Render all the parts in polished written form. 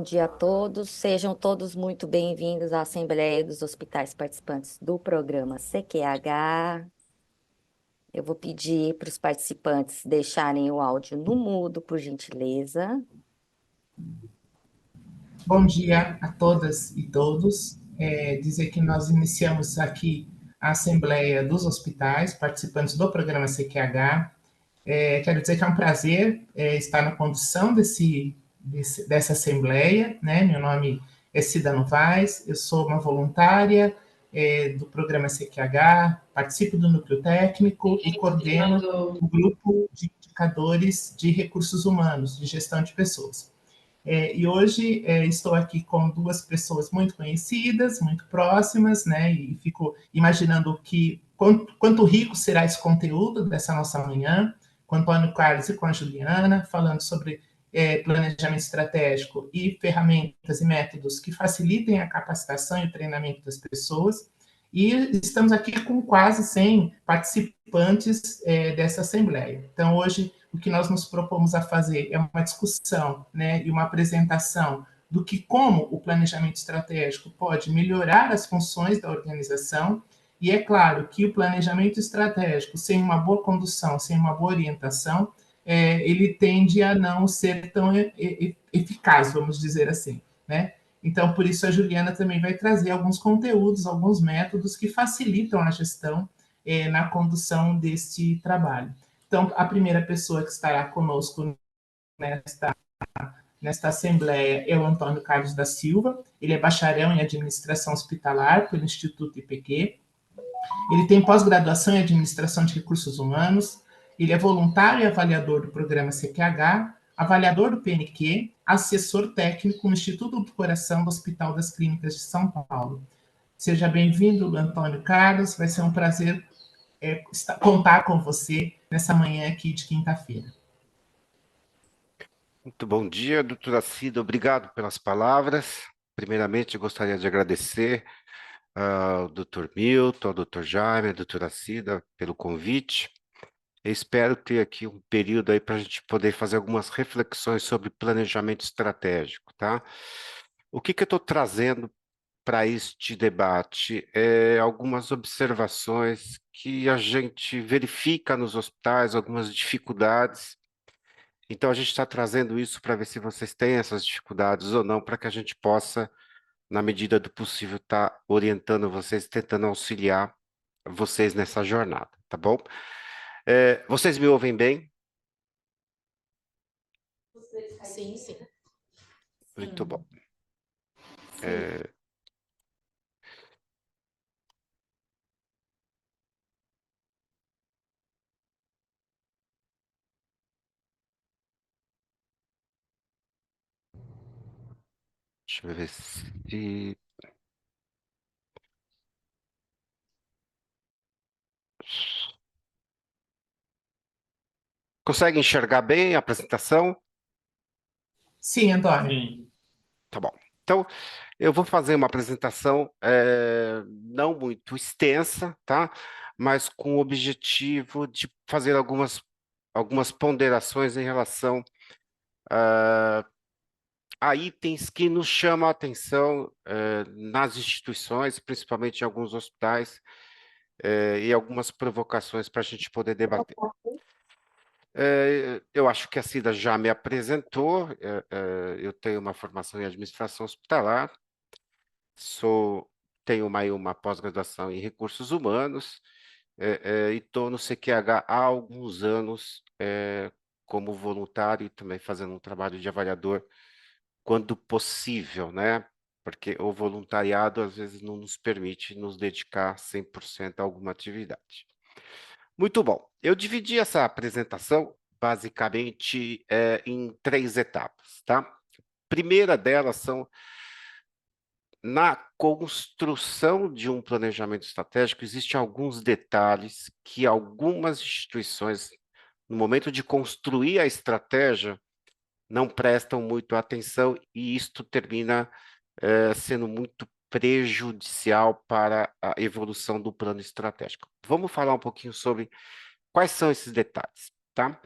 bom dia a todos. Sejam todos muito bem-vindos à Assembleia dos Hospitais Participantes do programa CQH. Eu vou pedir para os participantes deixarem o áudio no mudo, por gentileza. Bom dia a todas e todos. Dizer que nós iniciamos aqui a Assembleia dos Hospitais Participantes do programa CQH. Quero dizer que é um prazer estar na condução dessa Assembleia, né? Meu nome é Cida Novaes, eu sou uma voluntária do programa CQH, participo do núcleo técnico e coordeno o grupo de indicadores de recursos humanos, de gestão de pessoas. E hoje estou aqui com duas pessoas muito conhecidas, muito próximas, né? E fico imaginando quanto rico será esse conteúdo dessa nossa manhã, com o Antônio Carlos e com a Juliana, falando sobre planejamento estratégico e ferramentas e métodos que facilitem a capacitação e o treinamento das pessoas. E estamos aqui com quase 100 participantes dessa Assembleia. Então, hoje, o que nós nos propomos a fazer é uma discussão, né, e uma apresentação do como o planejamento estratégico pode melhorar as funções da organização. E é claro que o planejamento estratégico, sem uma boa condução, sem uma boa orientação, ele tende a não ser tão eficaz, vamos dizer assim, né? Então, por isso, a Juliana também vai trazer alguns conteúdos, alguns métodos que facilitam a gestão na condução deste trabalho. Então, a primeira pessoa que estará conosco nesta assembleia é o Antônio Carlos da Silva. Ele é bacharel em administração hospitalar pelo Instituto IPQ. Ele tem pós-graduação em administração de recursos humanos. Ele é voluntário e avaliador do programa CQH, avaliador do PNQ, assessor técnico no Instituto do Coração do Hospital das Clínicas de São Paulo. Seja bem-vindo, Antônio Carlos. Vai ser um prazer contar com você nessa manhã aqui de quinta-feira. Muito bom dia, doutora Cida. Obrigado pelas palavras. Primeiramente, eu gostaria de agradecer ao doutor Milton, ao doutor Jaime, à doutora Cida pelo convite. Eu espero ter aqui um período aí para a gente poder fazer algumas reflexões sobre planejamento estratégico, tá? O que eu estou trazendo para este debate? Algumas observações que a gente verifica nos hospitais, algumas dificuldades. Então, a gente está trazendo isso para ver se vocês têm essas dificuldades ou não, para que a gente possa, na medida do possível, estar orientando vocês, tentando auxiliar vocês nessa jornada, tá bom? Vocês me ouvem bem? Sim, sim. Muito bom. Deixa eu ver se... Consegue enxergar bem a apresentação? Sim, Antônio. Sim. Tá bom. Então, eu vou fazer uma apresentação não muito extensa, tá? Mas com o objetivo de fazer algumas ponderações em relação a itens que nos chamam a atenção nas instituições, principalmente em alguns hospitais, e algumas provocações para a gente poder debater. Eu acho que a Cida já me apresentou, eu tenho uma formação em administração hospitalar, tenho uma pós-graduação em recursos humanos, e estou no CQH há alguns anos como voluntário e também fazendo um trabalho de avaliador quando possível, né? Porque o voluntariado às vezes não nos permite nos dedicar 100% a alguma atividade. Muito bom. Eu dividi essa apresentação basicamente em 3 etapas, tá? A primeira delas são na construção de um planejamento estratégico, existem alguns detalhes que algumas instituições, no momento de construir a estratégia, não prestam muito atenção e isto termina sendo muito prejudicial para a evolução do plano estratégico. Vamos falar um pouquinho sobre quais são esses detalhes, tá?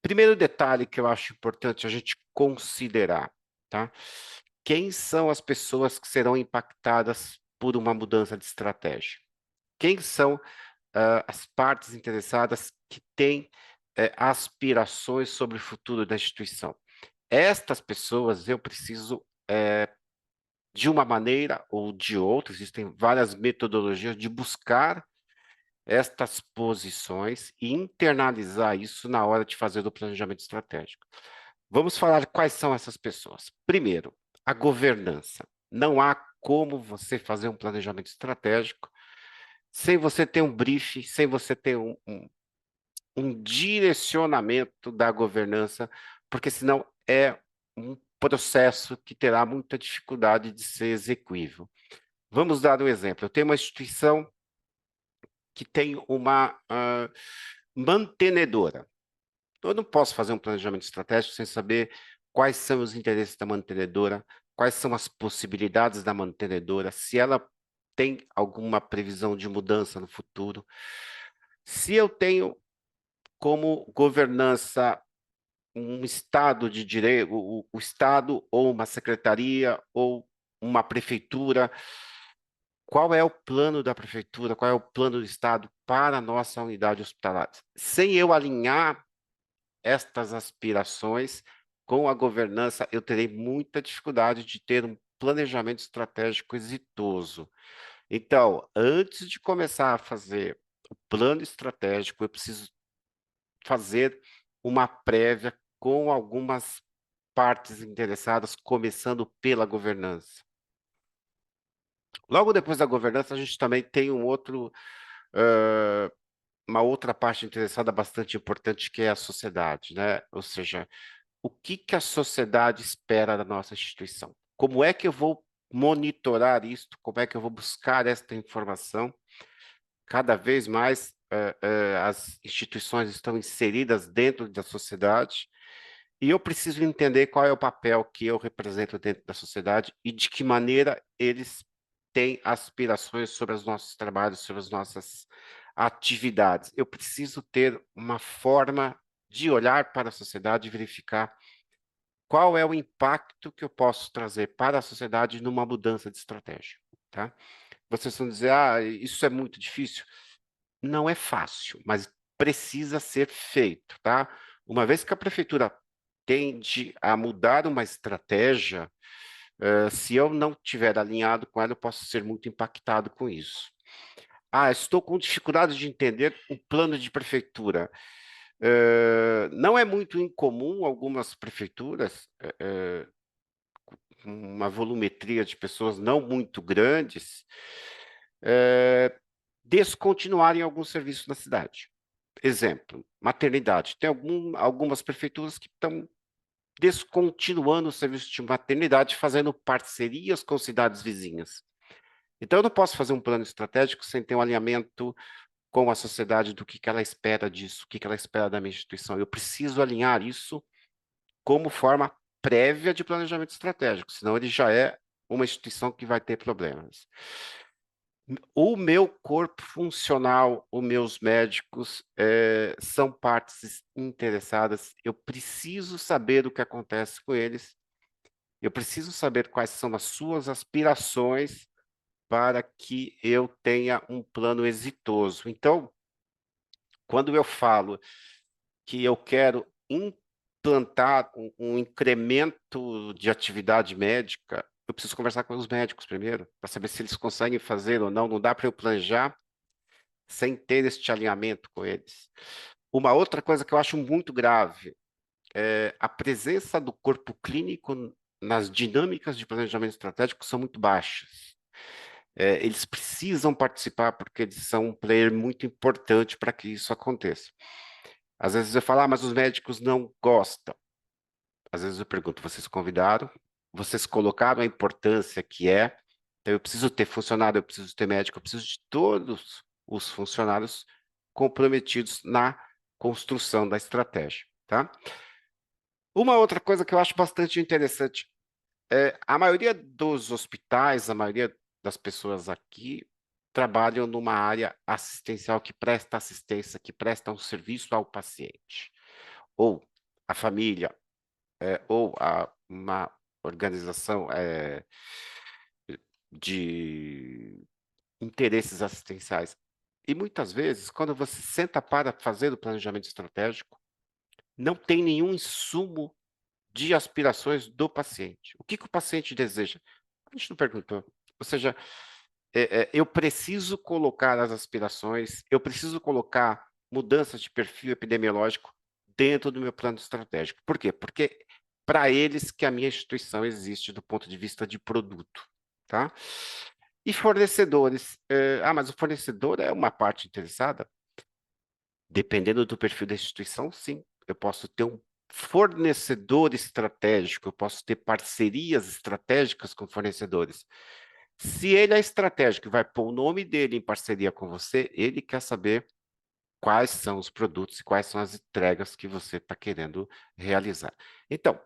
Primeiro detalhe que eu acho importante a gente considerar, tá? Quem são as pessoas que serão impactadas por uma mudança de estratégia? Quem são as partes interessadas que têm aspirações sobre o futuro da instituição? Estas pessoas eu preciso, de uma maneira ou de outra, existem várias metodologias de buscar estas posições e internalizar isso na hora de fazer o planejamento estratégico. Vamos falar quais são essas pessoas. Primeiro, a governança. Não há como você fazer um planejamento estratégico sem você ter um briefing, sem você ter um direcionamento da governança, porque senão é um processo que terá muita dificuldade de ser execuível. Vamos dar um exemplo. Eu tenho uma instituição que tem uma mantenedora. Eu não posso fazer um planejamento estratégico sem saber quais são os interesses da mantenedora, quais são as possibilidades da mantenedora, se ela tem alguma previsão de mudança no futuro. Se eu tenho como governança um Estado de direito, o Estado ou uma secretaria ou uma prefeitura, qual é o plano da prefeitura, qual é o plano do Estado para a nossa unidade hospitalar? Sem eu alinhar estas aspirações com a governança, eu terei muita dificuldade de ter um planejamento estratégico exitoso. Então, antes de começar a fazer o plano estratégico, eu preciso fazer uma prévia com algumas partes interessadas, começando pela governança. Logo depois da governança, a gente também tem uma outra parte interessada bastante importante, que é a sociedade, né? Ou seja, o que a sociedade espera da nossa instituição? Como é que eu vou monitorar isto? Como é que eu vou buscar esta informação? Cada vez mais as instituições estão inseridas dentro da sociedade e eu preciso entender qual é o papel que eu represento dentro da sociedade e de que maneira eles têm aspirações sobre os nossos trabalhos, sobre as nossas atividades. Eu preciso ter uma forma de olhar para a sociedade e verificar qual é o impacto que eu posso trazer para a sociedade numa mudança de estratégia, tá? Vocês vão dizer, isso é muito difícil. Não é fácil, mas precisa ser feito, tá? Uma vez que a prefeitura tende a mudar uma estratégia, se eu não tiver alinhado com ela, eu posso ser muito impactado com isso. Estou com dificuldade de entender o plano de prefeitura. Não é muito incomum algumas prefeituras, com uma volumetria de pessoas não muito grandes, descontinuarem alguns serviços na cidade. Exemplo, maternidade. Tem algumas prefeituras que estão descontinuando o serviço de maternidade, fazendo parcerias com cidades vizinhas. Então, eu não posso fazer um plano estratégico sem ter um alinhamento com a sociedade do que ela espera disso, o que ela espera da minha instituição. Eu preciso alinhar isso como forma prévia de planejamento estratégico, senão ele já é uma instituição que vai ter problemas. O meu corpo funcional, os meus médicos são partes interessadas. Eu preciso saber o que acontece com eles. Eu preciso saber quais são as suas aspirações para que eu tenha um plano exitoso. Então, quando eu falo que eu quero implantar um incremento de atividade médica, eu preciso conversar com os médicos primeiro, para saber se eles conseguem fazer ou não. Não dá para eu planejar sem ter este alinhamento com eles. Uma outra coisa que eu acho muito grave é a presença do corpo clínico nas dinâmicas de planejamento estratégico são muito baixas. Eles precisam participar porque eles são um player muito importante para que isso aconteça. Às vezes eu falo, mas os médicos não gostam. Às vezes eu pergunto, vocês convidaram? Vocês colocaram a importância que é? Então eu preciso ter funcionário, eu preciso ter médico, eu preciso de todos os funcionários comprometidos na construção da estratégia, tá? Uma outra coisa que eu acho bastante interessante a maioria dos hospitais, a maioria das pessoas aqui trabalham numa área assistencial que presta assistência, que presta um serviço ao paciente, ou a família, ou uma organização de interesses assistenciais. E muitas vezes, quando você senta para fazer o planejamento estratégico, não tem nenhum insumo de aspirações do paciente. O que que o paciente deseja? A gente não perguntou. Ou seja, eu preciso colocar as aspirações, eu preciso colocar mudanças de perfil epidemiológico dentro do meu plano estratégico. Por quê? Porque para eles que a minha instituição existe do ponto de vista de produto, tá? E fornecedores. Mas o fornecedor é uma parte interessada? Dependendo do perfil da instituição, sim. Eu posso ter um fornecedor estratégico, eu posso ter parcerias estratégicas com fornecedores. Se ele é estratégico e vai pôr o nome dele em parceria com você, ele quer saber quais são os produtos e quais são as entregas que você está querendo realizar. Então,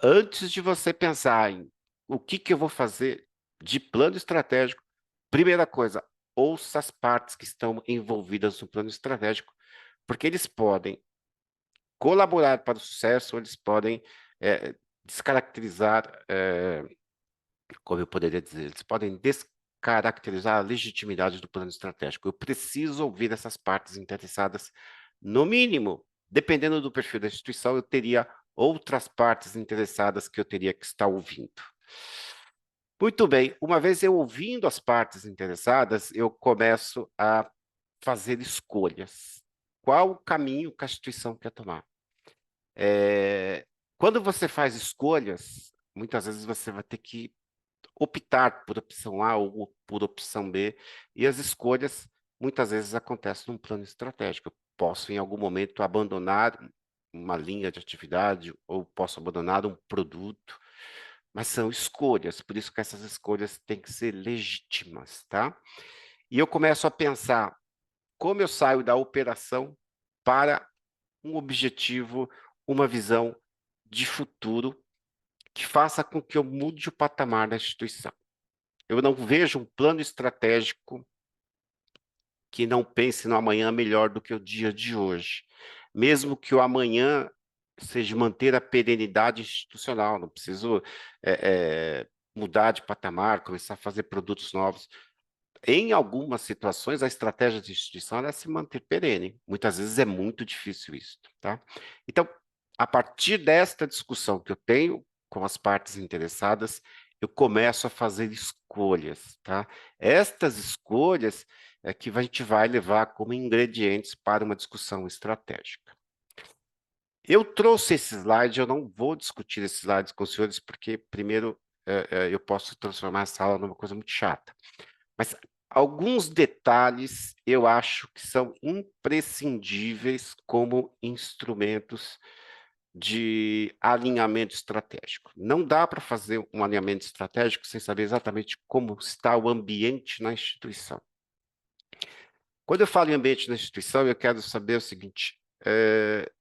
antes de você pensar em o que que eu vou fazer de plano estratégico, primeira coisa, ouça as partes que estão envolvidas no plano estratégico, porque eles podem colaborar para o sucesso, ou eles podem descaracterizar, como eu poderia dizer, eles podem descaracterizar a legitimidade do plano estratégico. Eu preciso ouvir essas partes interessadas, no mínimo, dependendo do perfil da instituição, eu teria outras partes interessadas que eu teria que estar ouvindo. Muito bem, uma vez eu ouvindo as partes interessadas, eu começo a fazer escolhas. Qual o caminho que a instituição quer tomar? Quando você faz escolhas, muitas vezes você vai ter que optar por opção A ou por opção B, e as escolhas muitas vezes acontecem num plano estratégico. Eu posso, em algum momento, abandonar uma linha de atividade, ou posso abandonar um produto, mas são escolhas, por isso que essas escolhas têm que ser legítimas, tá? E eu começo a pensar como eu saio da operação para um objetivo, uma visão de futuro que faça com que eu mude o patamar da instituição. Eu não vejo um plano estratégico que não pense no amanhã melhor do que o dia de hoje. Mesmo que o amanhã seja manter a perenidade institucional, não preciso mudar de patamar, começar a fazer produtos novos. Em algumas situações, a estratégia de instituição é se manter perene. Muitas vezes é muito difícil isso, tá? Então, a partir desta discussão que eu tenho com as partes interessadas, eu começo a fazer escolhas, tá? Estas escolhas é que a gente vai levar como ingredientes para uma discussão estratégica. Eu trouxe esse slide, eu não vou discutir esses slides com os senhores, porque, primeiro, eu posso transformar a sala numa coisa muito chata. Mas alguns detalhes eu acho que são imprescindíveis como instrumentos de alinhamento estratégico. Não dá para fazer um alinhamento estratégico sem saber exatamente como está o ambiente na instituição. Quando eu falo em ambiente na instituição, eu quero saber o seguinte: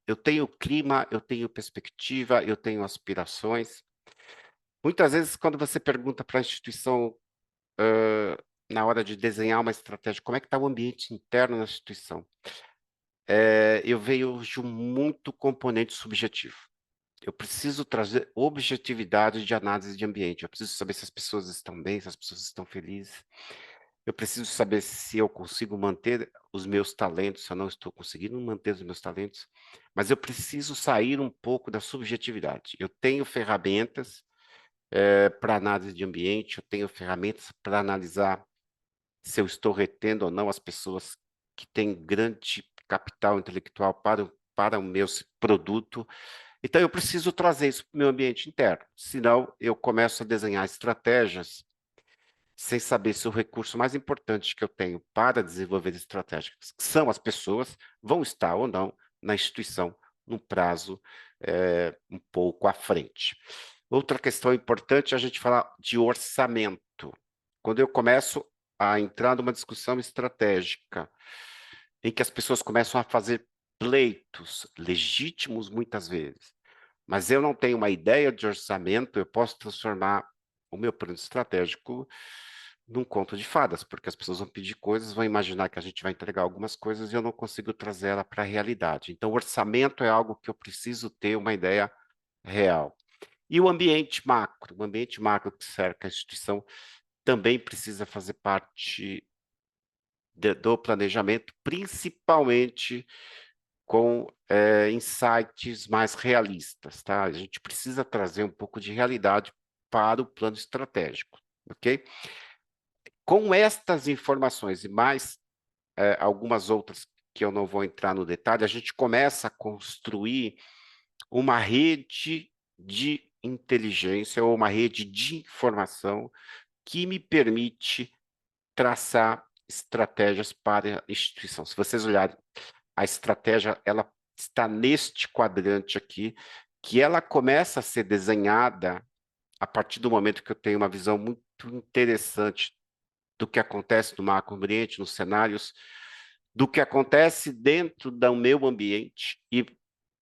eu tenho clima, eu tenho perspectiva, eu tenho aspirações. Muitas vezes, quando você pergunta para a instituição, na hora de desenhar uma estratégia, como é que está o ambiente interno na instituição? Eu vejo muito componente subjetivo. Eu preciso trazer objetividade de análise de ambiente. Eu preciso saber se as pessoas estão bem, se as pessoas estão felizes. Eu preciso saber se eu consigo manter os meus talentos, se eu não estou conseguindo manter os meus talentos. Mas eu preciso sair um pouco da subjetividade. Eu tenho ferramentas para análise de ambiente, eu tenho ferramentas para analisar se eu estou retendo ou não as pessoas que têm grande capital intelectual para o meu produto. Então, eu preciso trazer isso para o meu ambiente interno, senão eu começo a desenhar estratégias sem saber se o recurso mais importante que eu tenho para desenvolver estratégias, que são as pessoas, vão estar ou não na instituição num prazo um pouco à frente. Outra questão importante é a gente falar de orçamento. Quando eu começo a entrar numa discussão estratégica, em que as pessoas começam a fazer pleitos legítimos muitas vezes, mas eu não tenho uma ideia de orçamento, eu posso transformar o meu plano estratégico num conto de fadas, porque as pessoas vão pedir coisas, vão imaginar que a gente vai entregar algumas coisas e eu não consigo trazer ela para a realidade. Então, o orçamento é algo que eu preciso ter uma ideia real. E o ambiente macro que cerca a instituição também precisa fazer parte do planejamento, principalmente com insights mais realistas, tá? A gente precisa trazer um pouco de realidade para o plano estratégico, ok? Com estas informações e mais algumas outras que eu não vou entrar no detalhe, a gente começa a construir uma rede de inteligência ou uma rede de informação que me permite traçar estratégias para a instituição. Se vocês olharem, a estratégia ela está neste quadrante aqui, que ela começa a ser desenhada a partir do momento que eu tenho uma visão muito interessante do que acontece no macroambiente, nos cenários, do que acontece dentro do meu ambiente e,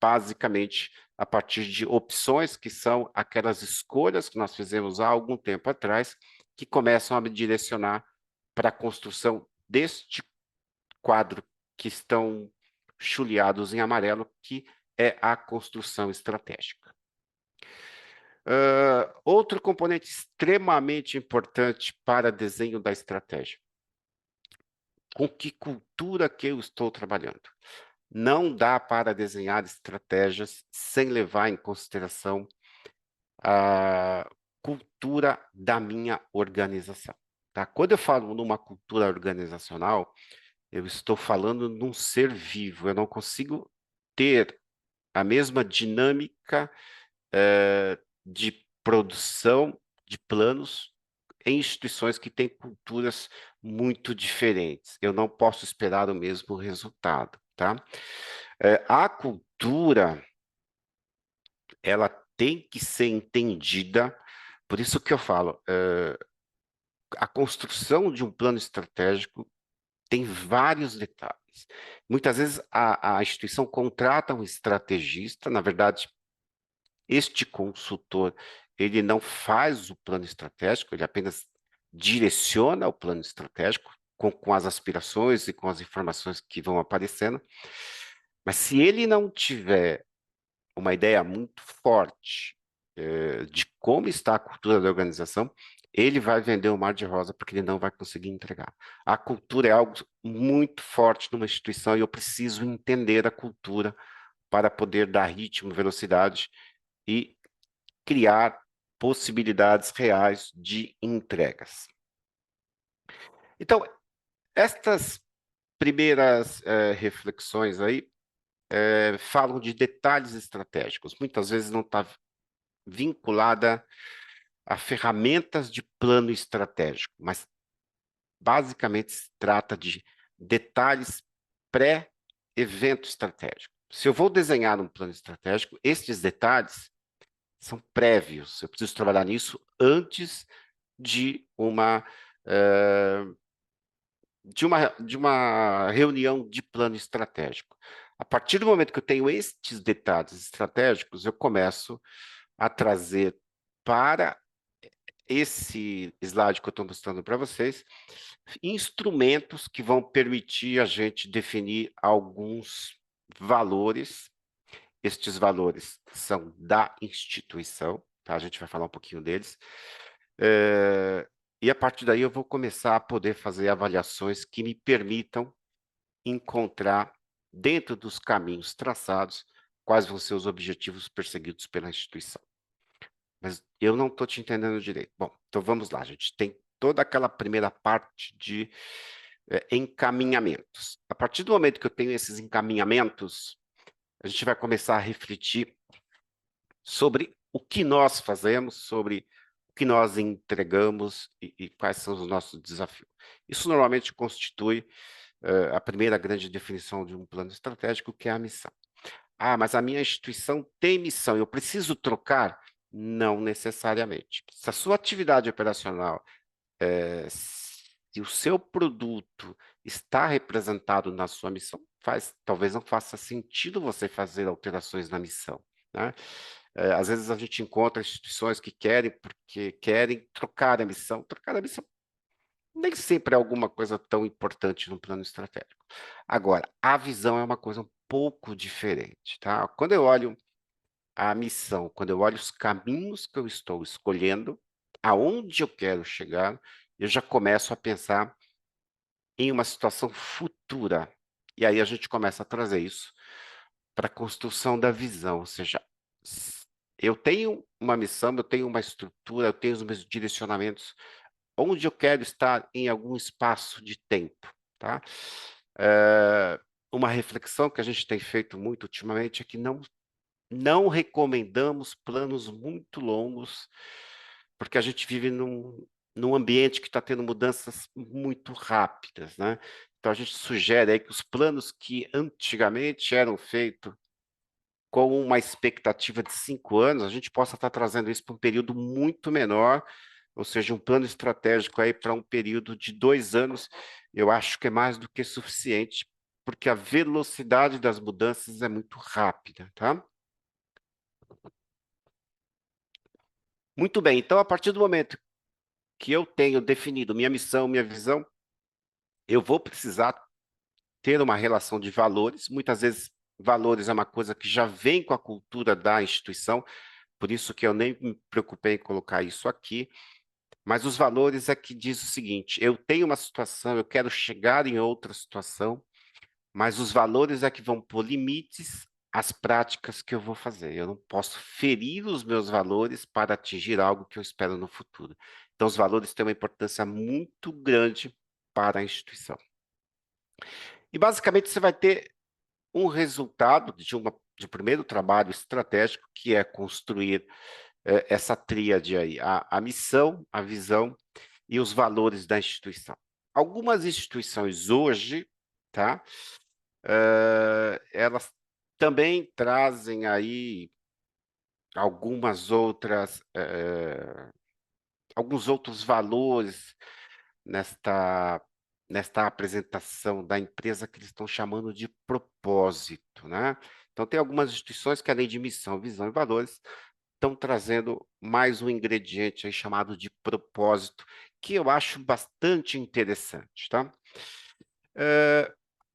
basicamente, a partir de opções que são aquelas escolhas que nós fizemos há algum tempo atrás, que começam a me direcionar para a construção deste quadro que estão chuleados em amarelo, que é a construção estratégica. Outro componente extremamente importante para desenho da estratégia. Com que cultura que eu estou trabalhando? Não dá para desenhar estratégias sem levar em consideração a cultura da minha organização. Tá? Quando eu falo numa cultura organizacional, eu estou falando num ser vivo. Eu não consigo ter a mesma dinâmica de produção de planos em instituições que têm culturas muito diferentes. Eu não posso esperar o mesmo resultado, tá? A cultura, ela tem que ser entendida, por isso que eu falo, a construção de um plano estratégico tem vários detalhes. Muitas vezes a instituição contrata um estrategista, na verdade, este consultor, ele não faz o plano estratégico, ele apenas direciona o plano estratégico com as aspirações e com as informações que vão aparecendo. Mas se ele não tiver uma ideia muito forte de como está a cultura da organização, ele vai vender o mar de rosa porque ele não vai conseguir entregar. A cultura é algo muito forte numa instituição e eu preciso entender a cultura para poder dar ritmo, velocidade e criar possibilidades reais de entregas. Então, estas primeiras reflexões aí falam de detalhes estratégicos. Muitas vezes não está vinculada a ferramentas de plano estratégico, mas basicamente se trata de detalhes pré-evento estratégico. Se eu vou desenhar um plano estratégico, estes detalhes são prévios. Eu preciso trabalhar nisso antes de uma reunião de plano estratégico. A partir do momento que eu tenho estes detalhes estratégicos, eu começo a trazer para esse slide que eu estou mostrando para vocês instrumentos que vão permitir a gente definir alguns valores. Estes valores são da instituição, tá? A gente vai falar um pouquinho deles. E a partir daí eu vou começar a poder fazer avaliações que me permitam encontrar, dentro dos caminhos traçados, quais vão ser os objetivos perseguidos pela instituição. Mas eu não estou te entendendo direito. Bom, então vamos lá. A gente tem toda aquela primeira parte de encaminhamentos. A partir do momento que eu tenho esses encaminhamentos, a gente vai começar a refletir sobre o que nós fazemos, sobre o que nós entregamos e quais são os nossos desafios. Isso normalmente constitui a primeira grande definição de um plano estratégico, que é a missão. Ah, mas a minha instituição tem missão, eu preciso trocar? Não necessariamente. Se a sua atividade operacional, se o seu produto está representado na sua missão, talvez não faça sentido você fazer alterações na missão, né? Às vezes a gente encontra instituições que querem, porque querem trocar a missão. Trocar a missão nem sempre é alguma coisa tão importante no plano estratégico. Agora, a visão é uma coisa um pouco diferente, tá? Quando eu olho a missão, quando eu olho os caminhos que eu estou escolhendo, aonde eu quero chegar, eu já começo a pensar em uma situação futura. E aí a gente começa a trazer isso para a construção da visão, ou seja, eu tenho uma missão, eu tenho uma estrutura, eu tenho os meus direcionamentos, onde eu quero estar em algum espaço de tempo, tá? Uma reflexão que a gente tem feito muito ultimamente é que não recomendamos planos muito longos, porque a gente vive num ambiente que está tendo mudanças muito rápidas, né? Então a gente sugere aí que os planos que antigamente eram feitos com uma expectativa de 5 anos, a gente possa estar trazendo isso para um período muito menor, ou seja, um plano estratégico aí para um período de 2 anos, eu acho que é mais do que suficiente, porque a velocidade das mudanças é muito rápida, tá? Muito bem, então a partir do momento que eu tenho definido minha missão, minha visão, eu vou precisar ter uma relação de valores, muitas vezes valores é uma coisa que já vem com a cultura da instituição, por isso que eu nem me preocupei em colocar isso aqui, mas os valores é que diz o seguinte, eu tenho uma situação, eu quero chegar em outra situação, mas os valores é que vão pôr limites às práticas que eu vou fazer. Eu não posso ferir os meus valores para atingir algo que eu espero no futuro. Então, os valores têm uma importância muito grande para a instituição. E, basicamente, você vai ter um resultado de um primeiro trabalho estratégico, que é construir essa tríade aí, a missão, a visão e os valores da instituição. Algumas instituições hoje, tá? Elas também trazem aí algumas outras, alguns outros valores nesta, nesta apresentação da empresa que eles estão chamando de propósito, né? Então, tem algumas instituições que, além de missão, visão e valores, estão trazendo mais um ingrediente aí chamado de propósito, que eu acho bastante interessante, tá?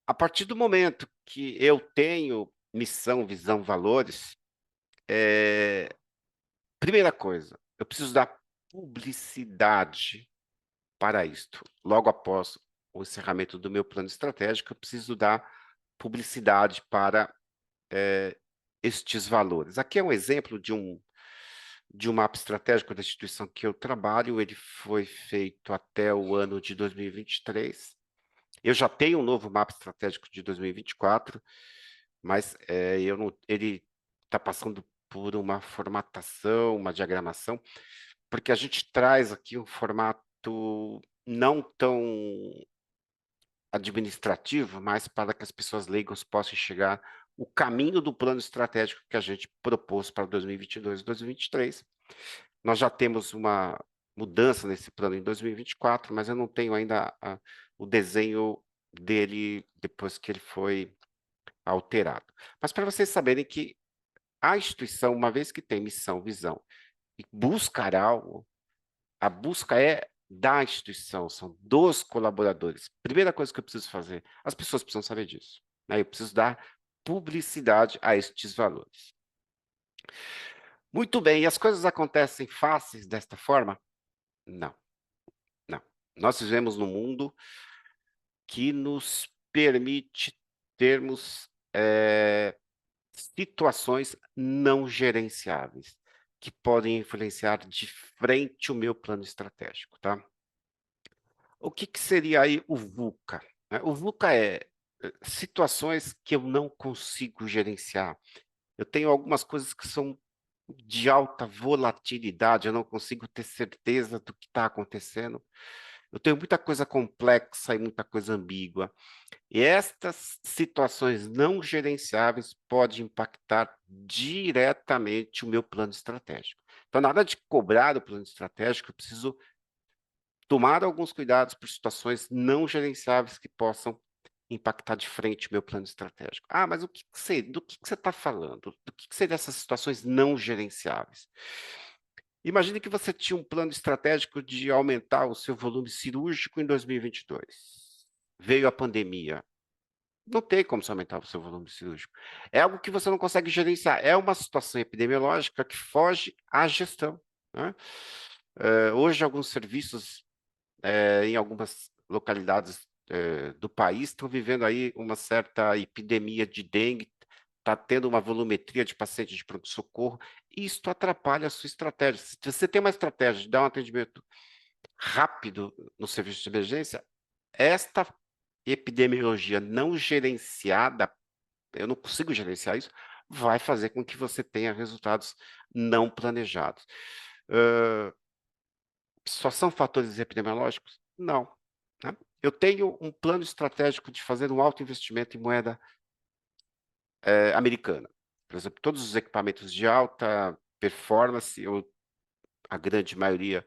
A partir do momento que eu tenho missão, visão, valores, primeira coisa, eu preciso dar publicidade para isto. Logo após o encerramento do meu plano estratégico, eu preciso dar publicidade para estes valores. Aqui é um exemplo de um mapa estratégico da instituição que eu trabalho, ele foi feito até o ano de 2023. Eu já tenho um novo mapa estratégico de 2024, mas ele está passando por uma formatação, uma diagramação, porque a gente traz aqui um formato não tão administrativo, mas para que as pessoas leigas possam enxergar o caminho do plano estratégico que a gente propôs para 2022 e 2023. Nós já temos uma mudança nesse plano em 2024, mas eu não tenho ainda o desenho dele depois que ele foi alterado. Mas para vocês saberem que a instituição, uma vez que tem missão, visão e buscar algo, a busca é da instituição, são dos colaboradores. Primeira coisa que eu preciso fazer, as pessoas precisam saber disso, né? Eu preciso dar publicidade a estes valores. Muito bem, e as coisas acontecem fáceis desta forma? Não, não. Nós vivemos num mundo que nos permite termos situações não gerenciáveis, que podem influenciar de frente o meu plano estratégico, tá? O que seria aí o VUCA, né? O VUCA é situações que eu não consigo gerenciar. Eu tenho algumas coisas que são de alta volatilidade, eu não consigo ter certeza do que está acontecendo. Eu tenho muita coisa complexa e muita coisa ambígua. E estas situações não gerenciáveis podem impactar diretamente o meu plano estratégico. Então, na hora de cobrar o plano estratégico, eu preciso tomar alguns cuidados por situações não gerenciáveis que possam impactar de frente o meu plano estratégico. Ah, mas do que você está falando? Do que seriam essas situações não gerenciáveis? Imagine que você tinha um plano estratégico de aumentar o seu volume cirúrgico em 2022. Veio a pandemia. Não tem como você aumentar o seu volume cirúrgico. É algo que você não consegue gerenciar. É uma situação epidemiológica que foge à gestão, né? Hoje, alguns serviços, em algumas localidades do país, estão vivendo aí uma certa epidemia de dengue, está tendo uma volumetria de pacientes de pronto-socorro, e isso atrapalha a sua estratégia. Se você tem uma estratégia de dar um atendimento rápido no serviço de emergência, esta epidemiologia não gerenciada, eu não consigo gerenciar isso, vai fazer com que você tenha resultados não planejados. Só são fatores epidemiológicos? Não, né? Eu tenho um plano estratégico de fazer um alto investimento em moeda americana. Por exemplo, todos os equipamentos de alta performance, a grande maioria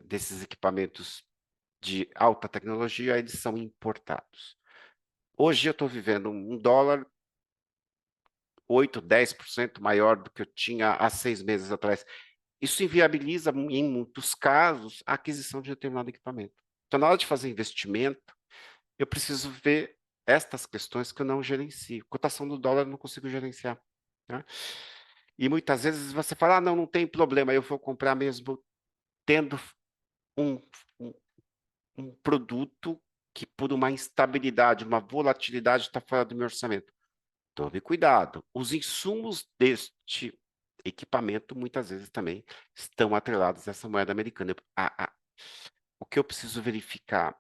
desses equipamentos de alta tecnologia, eles são importados. Hoje eu estou vivendo um dólar 8, 10% maior do que eu tinha há 6 meses atrás. Isso inviabiliza, em muitos casos, a aquisição de determinado equipamento. Então, na hora de fazer investimento, eu preciso ver estas questões que eu não gerencio. Cotação do dólar eu não consigo gerenciar, né? E muitas vezes você fala, não, não tem problema, eu vou comprar mesmo tendo um, um, um produto que por uma instabilidade, uma volatilidade está fora do meu orçamento. Tome cuidado. Os insumos deste equipamento muitas vezes também estão atrelados a essa moeda americana. O que eu preciso verificar?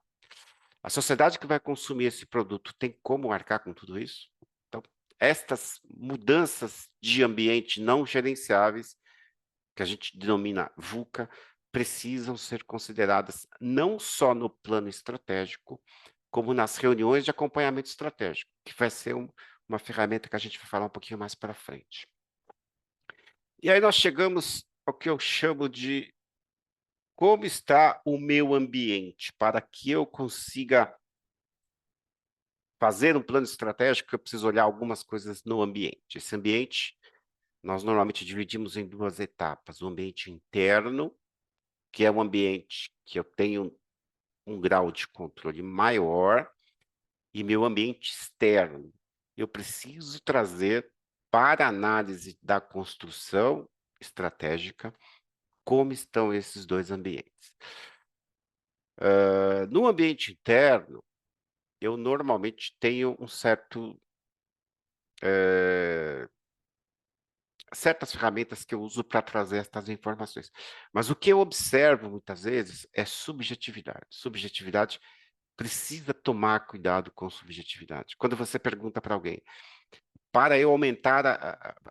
A sociedade que vai consumir esse produto tem como arcar com tudo isso? Então, estas mudanças de ambiente não gerenciáveis, que a gente denomina VUCA, precisam ser consideradas não só no plano estratégico, como nas reuniões de acompanhamento estratégico, que vai ser uma ferramenta que a gente vai falar um pouquinho mais para frente. E aí nós chegamos ao que eu chamo de como está o meu ambiente, para que eu consiga fazer um plano estratégico, eu preciso olhar algumas coisas no ambiente. Esse ambiente, nós normalmente dividimos em 2 etapas. O ambiente interno, que é um ambiente que eu tenho um grau de controle maior, e meu ambiente externo. Eu preciso trazer para a análise da construção estratégica como estão esses 2 ambientes. No ambiente interno, eu normalmente tenho certas ferramentas que eu uso para trazer estas informações. Mas o que eu observo muitas vezes é subjetividade. Subjetividade precisa tomar cuidado com subjetividade. Quando você pergunta para alguém, para eu aumentar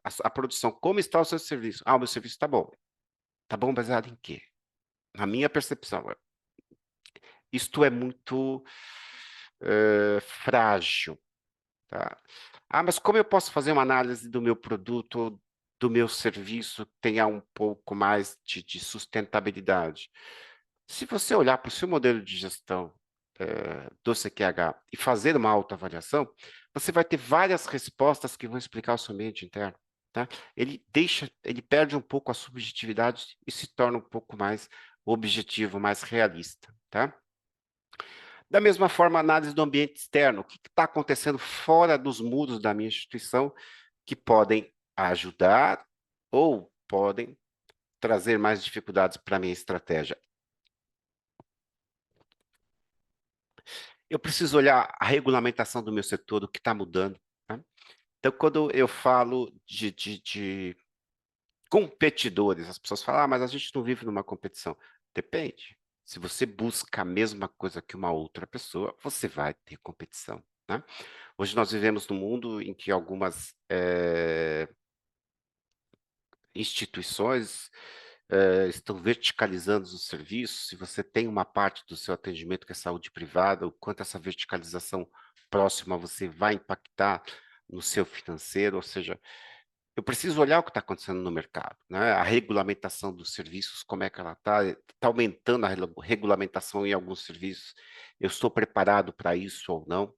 a produção, como está o seu serviço? Ah, o meu serviço está bom. Está bom baseado em quê? Na minha percepção, isto é muito frágil. Tá? Ah, mas como eu posso fazer uma análise do meu produto, do meu serviço, que tenha um pouco mais de sustentabilidade? Se você olhar para o seu modelo de gestão do CQH e fazer uma autoavaliação, você vai ter várias respostas que vão explicar o seu ambiente interno. Tá? Ele perde um pouco a subjetividade e se torna um pouco mais objetivo, mais realista. Tá? Da mesma forma, análise do ambiente externo. O que está acontecendo fora dos muros da minha instituição que podem ajudar ou podem trazer mais dificuldades para a minha estratégia? Eu preciso olhar a regulamentação do meu setor, o que está mudando. Tá? Então, quando eu falo de competidores, as pessoas falam, mas a gente não vive numa competição. Depende. Se você busca a mesma coisa que uma outra pessoa, você vai ter competição. Né? Hoje nós vivemos num mundo em que algumas instituições estão verticalizando os serviços. Se você tem uma parte do seu atendimento que é saúde privada, o quanto essa verticalização próxima você vai impactar no seu financeiro, ou seja, eu preciso olhar o que está acontecendo no mercado, né? A regulamentação dos serviços, como é que ela está aumentando a regulamentação em alguns serviços, eu estou preparado para isso ou não?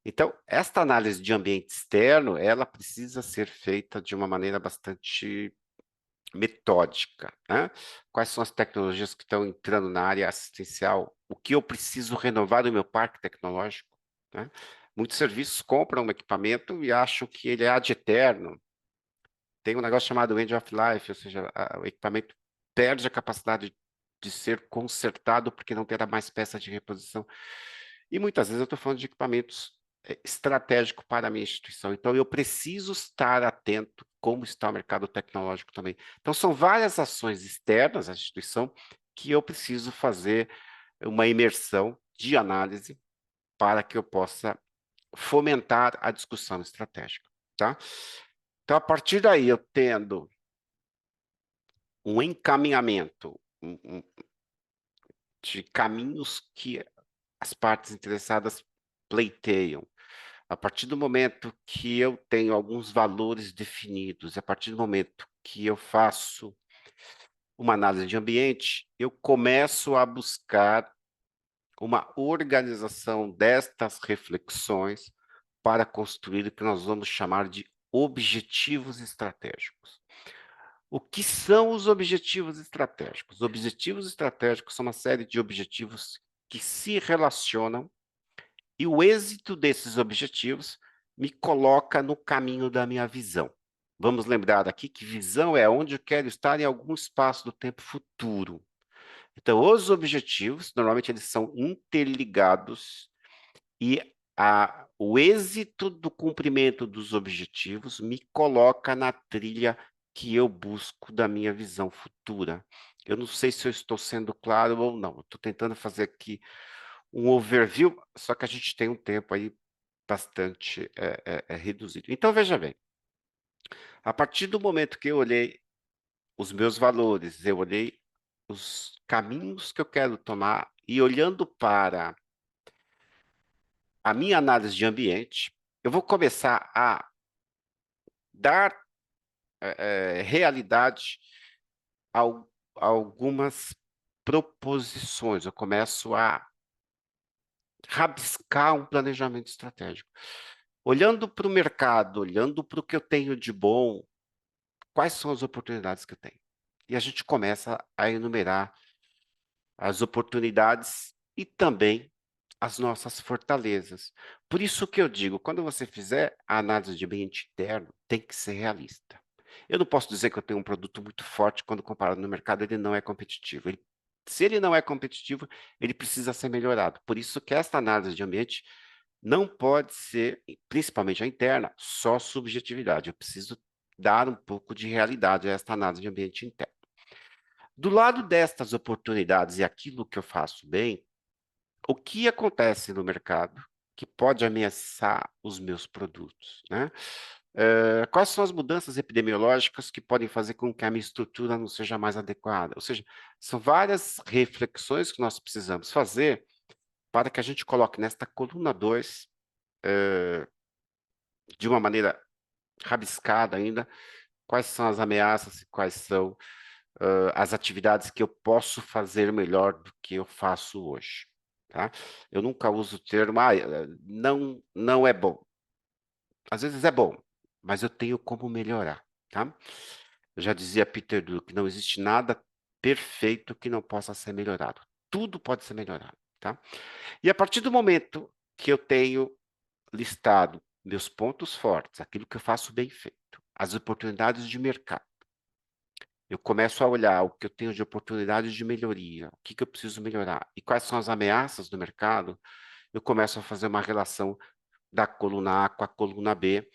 Então, esta análise de ambiente externo, ela precisa ser feita de uma maneira bastante metódica, né? Quais são as tecnologias que estão entrando na área assistencial? O que eu preciso renovar do meu parque tecnológico, né? Muitos serviços compram um equipamento e acham que ele é ad eterno. Tem um negócio chamado end of life, ou seja, o equipamento perde a capacidade de ser consertado porque não terá mais peça de reposição. E muitas vezes eu estou falando de equipamentos estratégicos para a minha instituição. Então, eu preciso estar atento como está o mercado tecnológico também. Então, são várias ações externas à instituição que eu preciso fazer uma imersão de análise para que eu possa fomentar a discussão estratégica, tá? Então, a partir daí, eu tendo um encaminhamento de caminhos que as partes interessadas pleiteiam, a partir do momento que eu tenho alguns valores definidos, a partir do momento que eu faço uma análise de ambiente, eu começo a buscar uma organização destas reflexões para construir o que nós vamos chamar de objetivos estratégicos. O que são os objetivos estratégicos? Os objetivos estratégicos são uma série de objetivos que se relacionam e o êxito desses objetivos me coloca no caminho da minha visão. Vamos lembrar aqui que visão é onde eu quero estar em algum espaço do tempo futuro. Então, os objetivos, normalmente eles são interligados e o êxito do cumprimento dos objetivos me coloca na trilha que eu busco da minha visão futura. Eu não sei se eu estou sendo claro ou não. Estou tentando fazer aqui um overview, só que a gente tem um tempo aí bastante reduzido. Então, veja bem, a partir do momento que eu olhei os meus valores, eu olhei os caminhos que eu quero tomar e olhando para a minha análise de ambiente, eu vou começar a dar realidade a algumas proposições. Eu começo a rabiscar um planejamento estratégico. Olhando para o mercado, olhando para o que eu tenho de bom, quais são as oportunidades que eu tenho? E a gente começa a enumerar as oportunidades e também as nossas fortalezas. Por isso que eu digo, quando você fizer a análise de ambiente interno, tem que ser realista. Eu não posso dizer que eu tenho um produto muito forte quando comparado no mercado, ele não é competitivo. Se ele não é competitivo, ele precisa ser melhorado. Por isso que esta análise de ambiente não pode ser, principalmente a interna, só subjetividade. Eu preciso dar um pouco de realidade a esta análise de ambiente interno. Do lado destas oportunidades e aquilo que eu faço bem, o que acontece no mercado que pode ameaçar os meus produtos, né? Quais são as mudanças epidemiológicas que podem fazer com que a minha estrutura não seja mais adequada? Ou seja, são várias reflexões que nós precisamos fazer para que a gente coloque nesta coluna 2, de uma maneira rabiscada ainda, quais são as ameaças e quais são as atividades que eu posso fazer melhor do que eu faço hoje. Tá? Eu nunca uso o termo, não é bom. Às vezes é bom, mas eu tenho como melhorar. Tá? Eu já dizia Peter Drucker, não existe nada perfeito que não possa ser melhorado. Tudo pode ser melhorado. Tá? E a partir do momento que eu tenho listado meus pontos fortes, aquilo que eu faço bem feito, as oportunidades de mercado, eu começo a olhar o que eu tenho de oportunidades de melhoria, o que eu preciso melhorar e quais são as ameaças do mercado, eu começo a fazer uma relação da coluna A com a coluna B,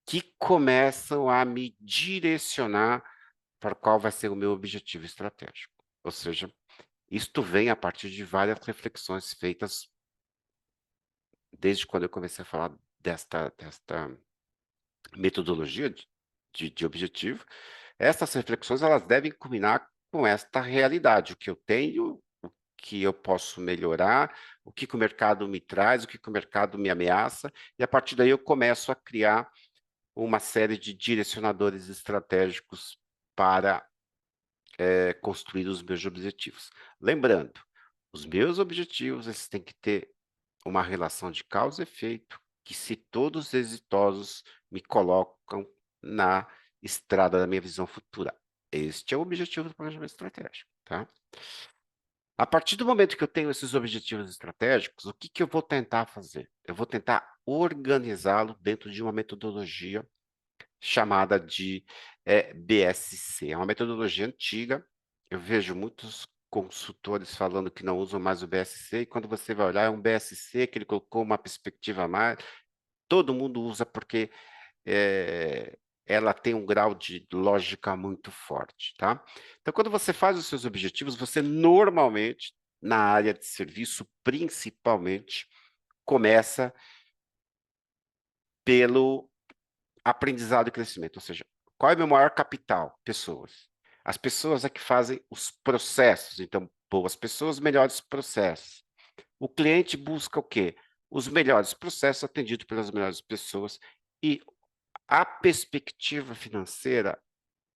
que começam a me direcionar para qual vai ser o meu objetivo estratégico. Ou seja, isto vem a partir de várias reflexões feitas desde quando eu comecei a falar desta metodologia de objetivo. Essas reflexões elas devem culminar com esta realidade, o que eu tenho, o que eu posso melhorar, o que o mercado me traz, o que o mercado me ameaça, e a partir daí eu começo a criar uma série de direcionadores estratégicos para construir os meus objetivos. Lembrando, os meus objetivos eles têm que ter uma relação de causa e efeito, que se todos exitosos me colocam na estrada da minha visão futura. Este é o objetivo do planejamento estratégico, tá? A partir do momento que eu tenho esses objetivos estratégicos, o que que eu vou tentar fazer? Eu vou tentar organizá-lo dentro de uma metodologia chamada de BSC. É uma metodologia antiga. Eu vejo muitos consultores falando que não usam mais o BSC, e quando você vai olhar, é um BSC que ele colocou uma perspectiva a mais. Todo mundo usa porque ela tem um grau de lógica muito forte, tá? Então, quando você faz os seus objetivos, você normalmente, na área de serviço, principalmente, começa pelo aprendizado e crescimento, ou seja, qual é o meu maior capital? Pessoas. As pessoas é que fazem os processos, então, boas pessoas, melhores processos. O cliente busca o quê? Os melhores processos atendidos pelas melhores pessoas, e a perspectiva financeira,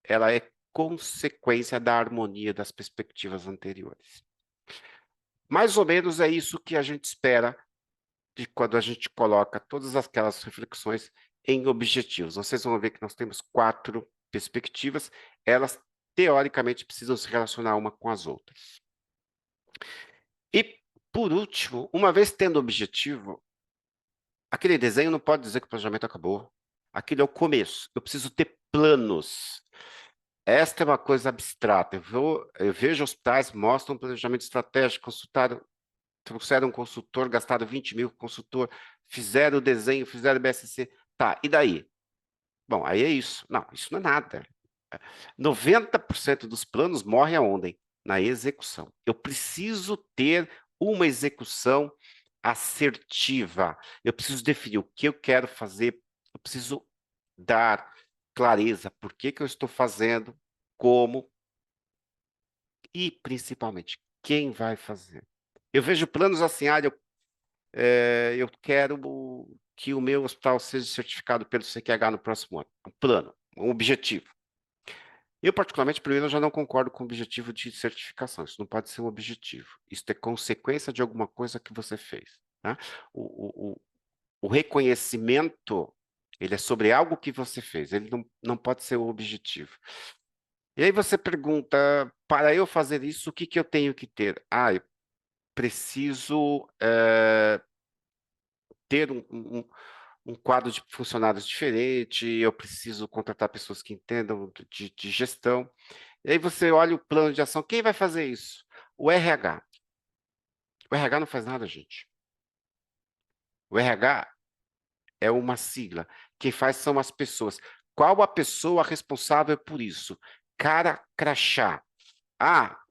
ela é consequência da harmonia das perspectivas anteriores. Mais ou menos é isso que a gente espera de quando a gente coloca todas aquelas reflexões em objetivos. Vocês vão ver que nós temos 4 perspectivas, elas teoricamente precisam se relacionar uma com as outras. E, por último, uma vez tendo objetivo, aquele desenho não pode dizer que o planejamento acabou. Aquilo é o começo. Eu preciso ter planos. Esta é uma coisa abstrata. Eu vejo hospitais, mostram planejamento estratégico, trouxeram um consultor, gastaram 20 mil com consultor, fizeram o desenho, fizeram o BSC. Tá, e daí? Bom, aí é isso. Não, isso não é nada. 90% dos planos morrem aonde? Na execução. Eu preciso ter uma execução assertiva. Eu preciso definir o que eu quero fazer. Eu preciso dar clareza por que que eu estou fazendo, como e, principalmente, quem vai fazer. Eu vejo planos assim, eu quero que o meu hospital seja certificado pelo CQH no próximo ano. Um plano, um objetivo. Eu, particularmente, primeiro, eu já não concordo com o objetivo de certificação. Isso não pode ser um objetivo. Isso é consequência de alguma coisa que você fez. Tá? O reconhecimento, ele é sobre algo que você fez. Ele não pode ser o objetivo. E aí você pergunta, para eu fazer isso, o que que eu tenho que ter? Eu preciso ter um quadro de funcionários diferente, eu preciso contratar pessoas que entendam de gestão. E aí você olha o plano de ação, quem vai fazer isso? O RH. O RH não faz nada, gente. O RH é uma sigla. Quem faz são as pessoas. Qual a pessoa responsável por isso? Cara crachá.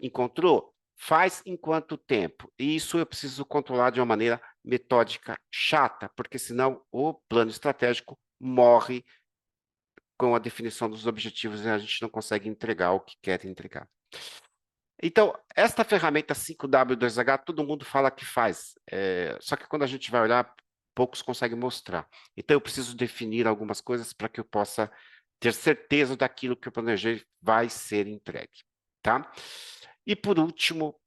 Encontrou? Faz em quanto tempo? E isso eu preciso controlar de uma maneira metódica chata, porque senão o plano estratégico morre com a definição dos objetivos e a gente não consegue entregar o que quer entregar. Então, esta ferramenta 5W2H, todo mundo fala que faz, só que quando a gente vai olhar, poucos conseguem mostrar. Então, eu preciso definir algumas coisas para que eu possa ter certeza daquilo que eu planejei vai ser entregue, tá? E, por último,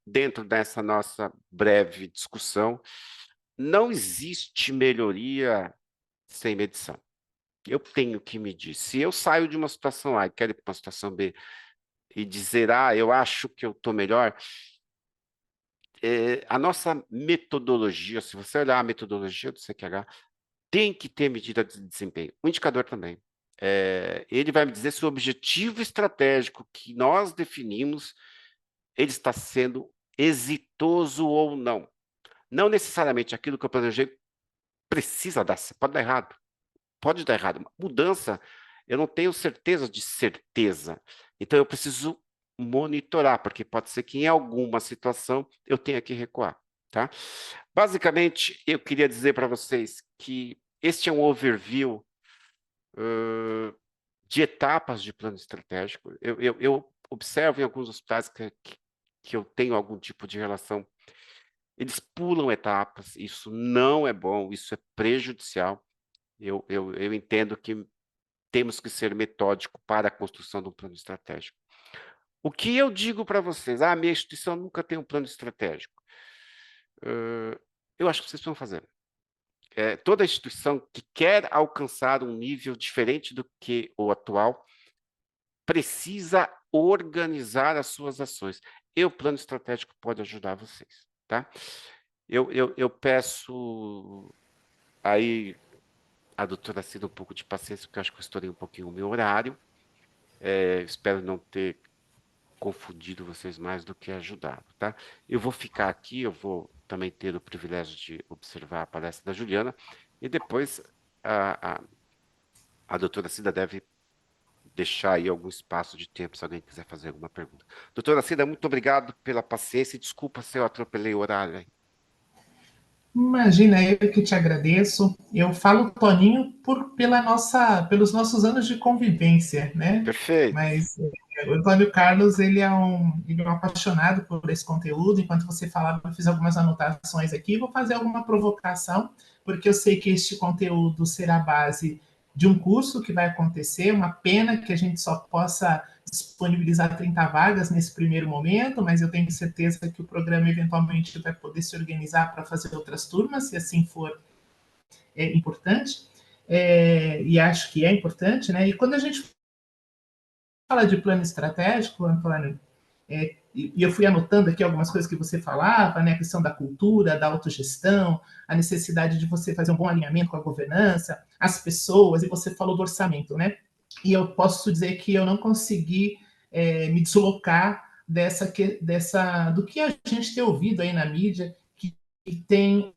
dentro dessa nossa breve discussão, não existe melhoria sem medição. Eu tenho que medir. Se eu saio de uma situação A e quero ir para uma situação B e dizer, eu acho que eu estou melhor, a nossa metodologia, se você olhar a metodologia do CQH, tem que ter medida de desempenho. O indicador também. Ele vai me dizer se o objetivo estratégico que nós definimos, ele está sendo exitoso ou não. Não necessariamente aquilo que eu planejei precisa dar, pode dar errado. Pode dar errado. Mudança, eu não tenho certeza de certeza. Então, eu preciso monitorar, porque pode ser que em alguma situação eu tenha que recuar. Tá? Basicamente, eu queria dizer para vocês que este é um overview de etapas de plano estratégico. Eu observo em alguns hospitais que eu tenho algum tipo de relação. Eles pulam etapas, isso não é bom, isso é prejudicial. Eu entendo que temos que ser metódico para a construção de um plano estratégico. O que eu digo para vocês? Minha instituição nunca tem um plano estratégico. Eu acho que vocês precisam fazer. Toda instituição que quer alcançar um nível diferente do que o atual precisa organizar as suas ações. e o plano estratégico pode ajudar vocês, tá? Eu peço aí a doutora Cida um pouco de paciência, porque eu acho que eu estourei um pouquinho o meu horário. Espero não ter confundido vocês mais do que ajudado, tá? Eu vou ficar aqui, eu vou também ter o privilégio de observar a palestra da Juliana, e depois a, a, a doutora Cida deve deixar aí algum espaço de tempo se alguém quiser fazer alguma pergunta. Doutora Cida, muito obrigado pela paciência e desculpa se eu atropelei o horário aí. Imagina, eu que te agradeço. Eu falo Toninho pelos nossos anos de convivência, né? Perfeito. Mas o Antônio Carlos, ele é um apaixonado por esse conteúdo. Enquanto você falava, eu fiz algumas anotações aqui. Vou fazer alguma provocação, porque eu sei que este conteúdo será a base de um curso que vai acontecer. Uma pena que a gente só possa disponibilizar 30 vagas nesse primeiro momento, mas eu tenho certeza que o programa eventualmente vai poder se organizar para fazer outras turmas, se assim for importante, e acho que é importante, né? E quando a gente fala de plano estratégico, Antônio, e eu fui anotando aqui algumas coisas que você falava, né? A questão da cultura, da autogestão, a necessidade de você fazer um bom alinhamento com a governança, as pessoas, e você falou do orçamento, né? E eu posso dizer que eu não consegui me deslocar do que a gente tem ouvido aí na mídia, que tem,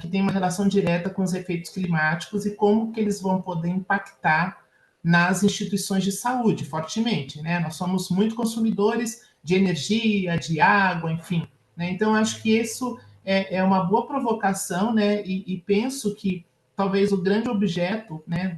que tem uma relação direta com os efeitos climáticos e como que eles vão poder impactar nas instituições de saúde, fortemente, né? Nós somos muito consumidores de energia, de água, enfim, né? Então, acho que isso é uma boa provocação, né? E penso que talvez o grande objeto, né?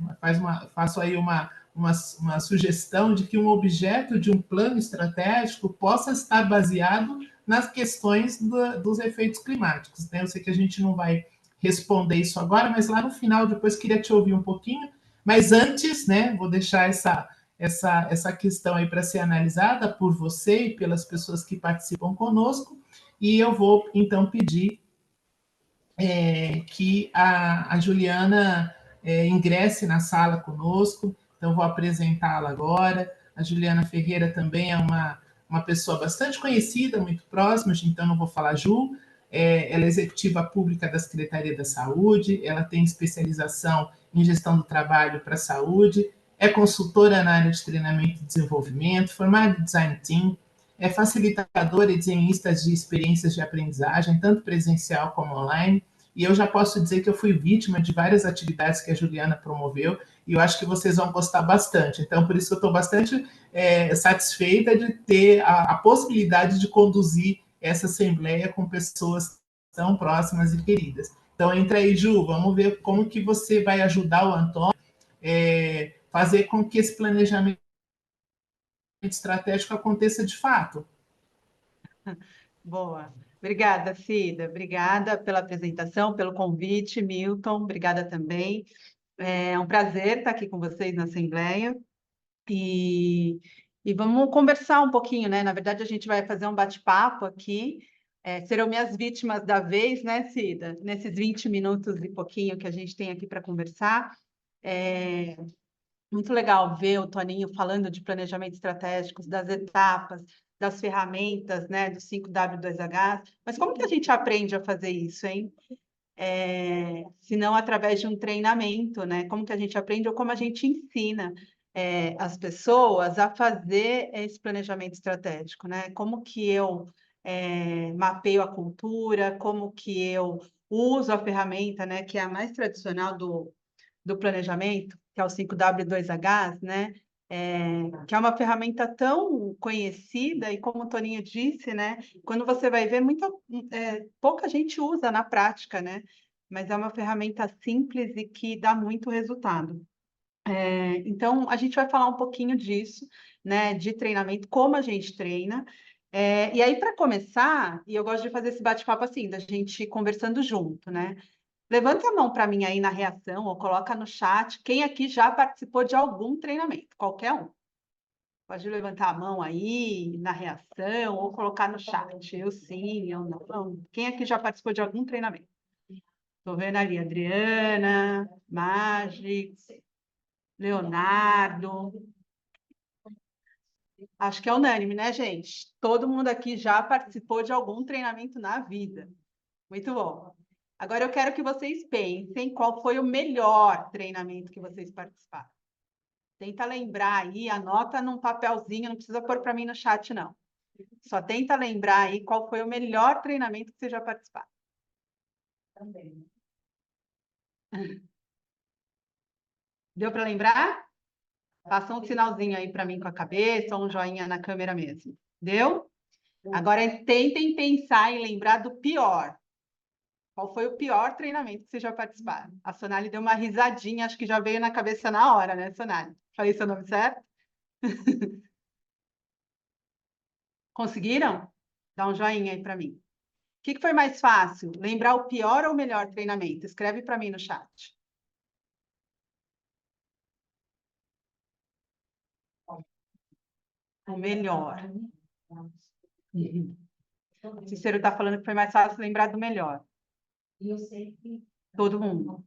Faço aí uma sugestão de que um objeto de um plano estratégico possa estar baseado nas questões dos efeitos climáticos, né? Eu sei que a gente não vai responder isso agora, mas lá no final, depois queria te ouvir um pouquinho. Mas antes, né, vou deixar essa questão aí para ser analisada por você e pelas pessoas que participam conosco, e eu vou então pedir que a Juliana ingresse na sala conosco, então vou apresentá-la agora. A Juliana Ferreira também é uma pessoa bastante conhecida, muito próxima, então não vou falar Ju. Ela é executiva pública da Secretaria da Saúde, ela tem especialização em gestão do trabalho para a saúde, é consultora na área de treinamento e desenvolvimento, formada em design team, é facilitadora e desenhista de experiências de aprendizagem, tanto presencial como online, e eu já posso dizer que eu fui vítima de várias atividades que a Juliana promoveu, e eu acho que vocês vão gostar bastante. Então, por isso eu estou bastante satisfeita de ter a possibilidade de conduzir essa assembleia com pessoas tão próximas e queridas. Então, entra aí, Ju, vamos ver como que você vai ajudar o Antônio fazer com que esse planejamento estratégico aconteça de fato. Boa. Obrigada, Cida. Obrigada pela apresentação, pelo convite, Milton. Obrigada também. É um prazer estar aqui com vocês na Assembleia. E vamos conversar um pouquinho, né? Na verdade, a gente vai fazer um bate-papo aqui. Serão minhas vítimas da vez, né, Cida? Nesses 20 minutos e pouquinho que a gente tem aqui para conversar. É muito legal ver o Toninho falando de planejamento estratégico, das etapas, das ferramentas, né, do 5W2H. Mas como que a gente aprende a fazer isso, hein? Se não através de um treinamento, né? Como que a gente aprende ou como a gente ensina as pessoas a fazer esse planejamento estratégico, né? Como que eu mapeio a cultura, como que eu uso a ferramenta, né, que é a mais tradicional do planejamento, que é o 5W2H, né? Que é uma ferramenta tão conhecida e, como o Toninho disse, né? Quando você vai ver, pouca gente usa na prática, né? Mas é uma ferramenta simples e que dá muito resultado. Então, a gente vai falar um pouquinho disso, né? De treinamento, como a gente treina. E aí, para começar, e eu gosto de fazer esse bate-papo assim, da gente conversando junto, né? Levanta a mão para mim aí na reação, ou coloca no chat, quem aqui já participou de algum treinamento, qualquer um. Pode levantar a mão aí na reação, ou colocar no chat, eu sim, eu não. Quem aqui já participou de algum treinamento? Estou vendo ali, Adriana, Magi, Leonardo. Acho que é unânime, né, gente? Todo mundo aqui já participou de algum treinamento na vida. Muito bom. Agora eu quero que vocês pensem qual foi o melhor treinamento que vocês participaram. Tenta lembrar aí, anota num papelzinho, não precisa pôr para mim no chat, não. Só tenta lembrar aí qual foi o melhor treinamento que vocês já participaram. Também. Deu para lembrar? Faça um sinalzinho aí para mim com a cabeça, ou um joinha na câmera mesmo. Deu? Agora tentem pensar e lembrar do pior. Qual foi o pior treinamento que vocês já participaram? A Sonali deu uma risadinha, acho que já veio na cabeça na hora, né, Sonali? Falei seu nome certo? Conseguiram? Dá um joinha aí para mim. O que foi mais fácil? Lembrar o pior ou o melhor treinamento? Escreve para mim no chat. O melhor. O Cícero está falando que foi mais fácil lembrar do melhor. E eu sei que Todo mundo.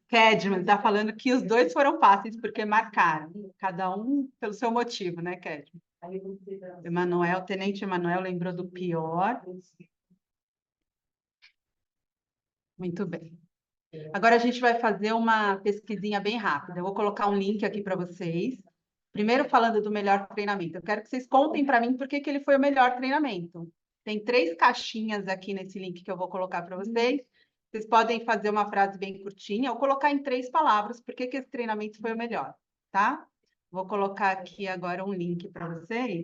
Kedman está falando que os dois foram fáceis porque marcaram, cada um pelo seu motivo, né, Kedman? aí eu vou dizer para você. Emanuel, Tenente Emanuel lembrou do pior. Muito bem. Agora a gente vai fazer uma pesquisinha bem rápida. Eu vou colocar um link aqui para vocês. Primeiro falando do melhor treinamento. Eu quero que vocês contem para mim por que ele foi o melhor treinamento. Tem 3 caixinhas aqui nesse link que eu vou colocar para vocês. Vocês podem fazer uma frase bem curtinha ou colocar em 3 palavras por que esse treinamento foi o melhor, tá? Vou colocar aqui agora um link para vocês.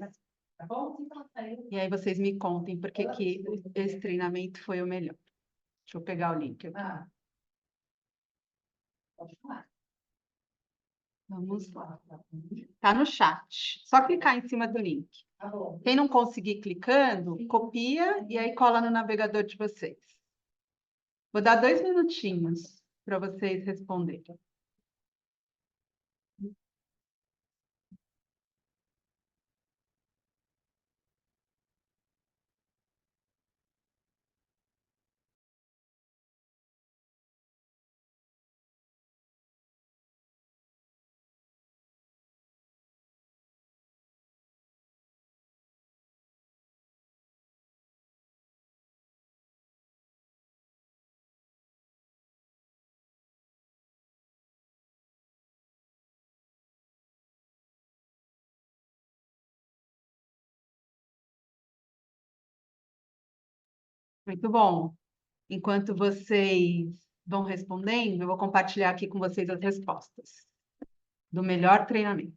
Tá bom? Então, aí E aí vocês me contem por que esse treinamento foi o melhor. Deixa eu pegar o link aqui. pode falar. Vamos lá. Tá no chat. Só clicar em cima do link. Tá bom. Quem não conseguir clicando, copia e aí cola no navegador de vocês. Vou dar 2 minutinhos para vocês responderem. Muito bom. Enquanto vocês vão respondendo, eu vou compartilhar aqui com vocês as respostas do melhor treinamento.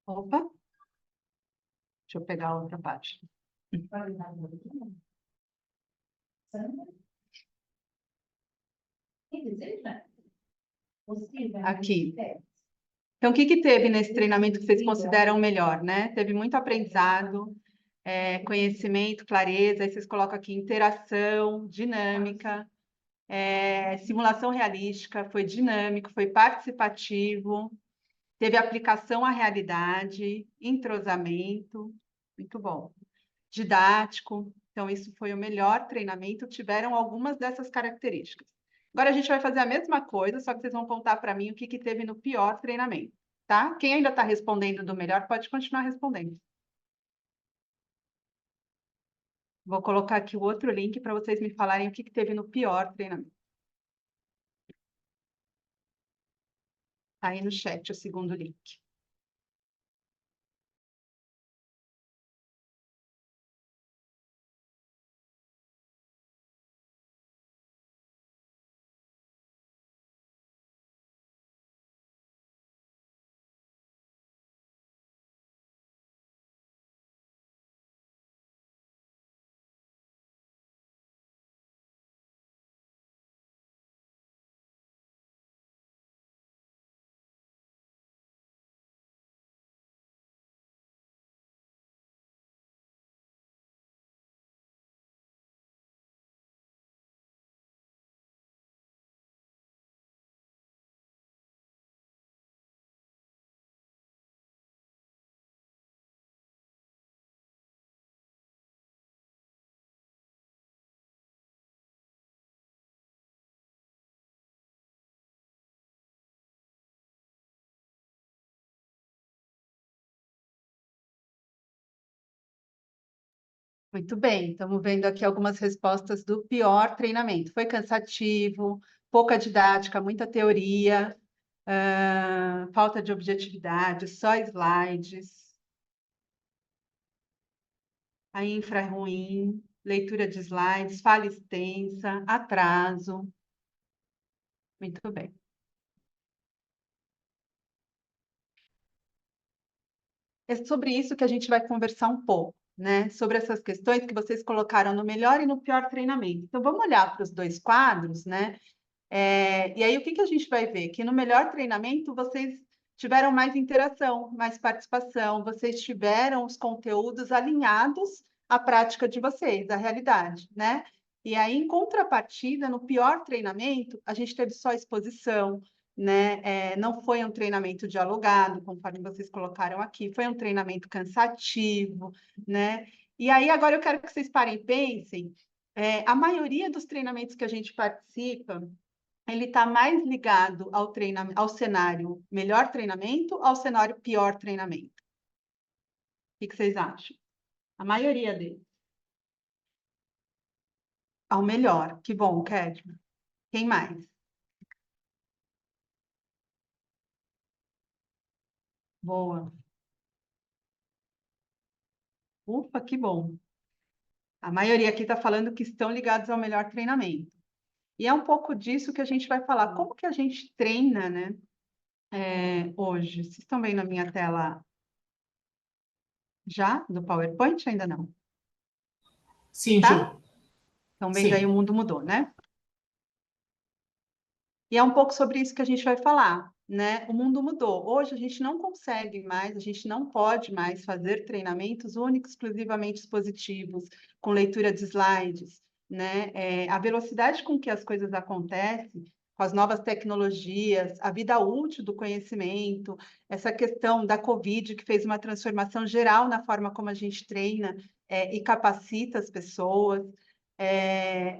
Opa, deixa eu pegar a outra página. Qualidade do documento. Sandra? Quem deseja? Você vai Aqui. ter. Então, o que teve nesse treinamento que vocês consideram melhor, né? Teve muito aprendizado, conhecimento, clareza, aí vocês colocam aqui interação, dinâmica, simulação realística, foi dinâmico, foi participativo, teve aplicação à realidade, entrosamento, muito bom. Didático, então isso foi o melhor treinamento, tiveram algumas dessas características. Agora a gente vai fazer a mesma coisa, só que vocês vão contar para mim o que teve no pior treinamento, tá? Quem ainda está respondendo do melhor pode continuar respondendo. Vou colocar aqui o outro link para vocês me falarem o que teve no pior treinamento. Tá aí no chat o segundo link. Muito bem, estamos vendo aqui algumas respostas do pior treinamento. Foi cansativo, pouca didática, muita teoria, falta de objetividade, só slides, a infra é ruim, leitura de slides, fala extensa, atraso. Muito bem. É sobre isso que a gente vai conversar um pouco, né? Sobre essas questões que vocês colocaram no melhor e no pior treinamento. Então, vamos olhar para os dois quadros, né? E aí, o que a gente vai ver? Que no melhor treinamento, vocês tiveram mais interação, mais participação, vocês tiveram os conteúdos alinhados à prática de vocês, à realidade, né? E aí, em contrapartida, no pior treinamento, a gente teve só exposição, né? Não foi um treinamento dialogado, conforme vocês colocaram aqui, foi um treinamento cansativo, né? E aí, agora eu quero que vocês parem e pensem, a maioria dos treinamentos que a gente participa, ele está mais ligado ao treinamento, ao cenário melhor treinamento, ao cenário pior treinamento. O que vocês acham? A maioria deles. Ao melhor. Que bom, Kedma. Quem mais? Boa. Ufa, que bom. A maioria aqui está falando que estão ligados ao melhor treinamento. E é um pouco disso que a gente vai falar. Como que a gente treina, né? Hoje. Vocês estão vendo a minha tela já? Do PowerPoint? Ainda não. Sim, Tá? Ju. Estão vendo aí, Sim. o mundo mudou, né? E é um pouco sobre isso que a gente vai falar, né? O mundo mudou. Hoje a gente não consegue mais, a gente não pode mais fazer treinamentos únicos, exclusivamente expositivos, com leitura de slides, né? A velocidade com que as coisas acontecem, com as novas tecnologias, a vida útil do conhecimento, essa questão da Covid, que fez uma transformação geral na forma como a gente treina, e capacita as pessoas,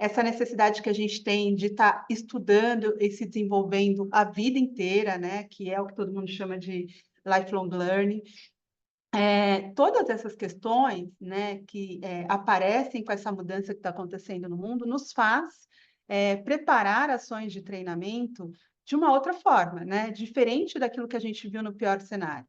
essa necessidade que a gente tem de estar estudando e se desenvolvendo a vida inteira, né, que é o que todo mundo chama de lifelong learning. Todas essas questões, né, que aparecem com essa mudança que está acontecendo no mundo, nos faz preparar ações de treinamento de uma outra forma, né, diferente daquilo que a gente viu no pior cenário.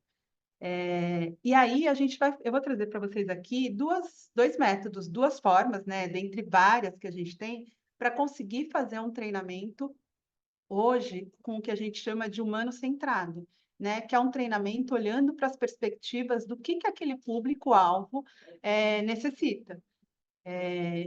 E aí eu vou trazer para vocês aqui dois métodos, duas formas, né, dentre várias que a gente tem, para conseguir fazer um treinamento hoje com o que a gente chama de humano centrado, né, que é um treinamento olhando para as perspectivas do que aquele público-alvo necessita.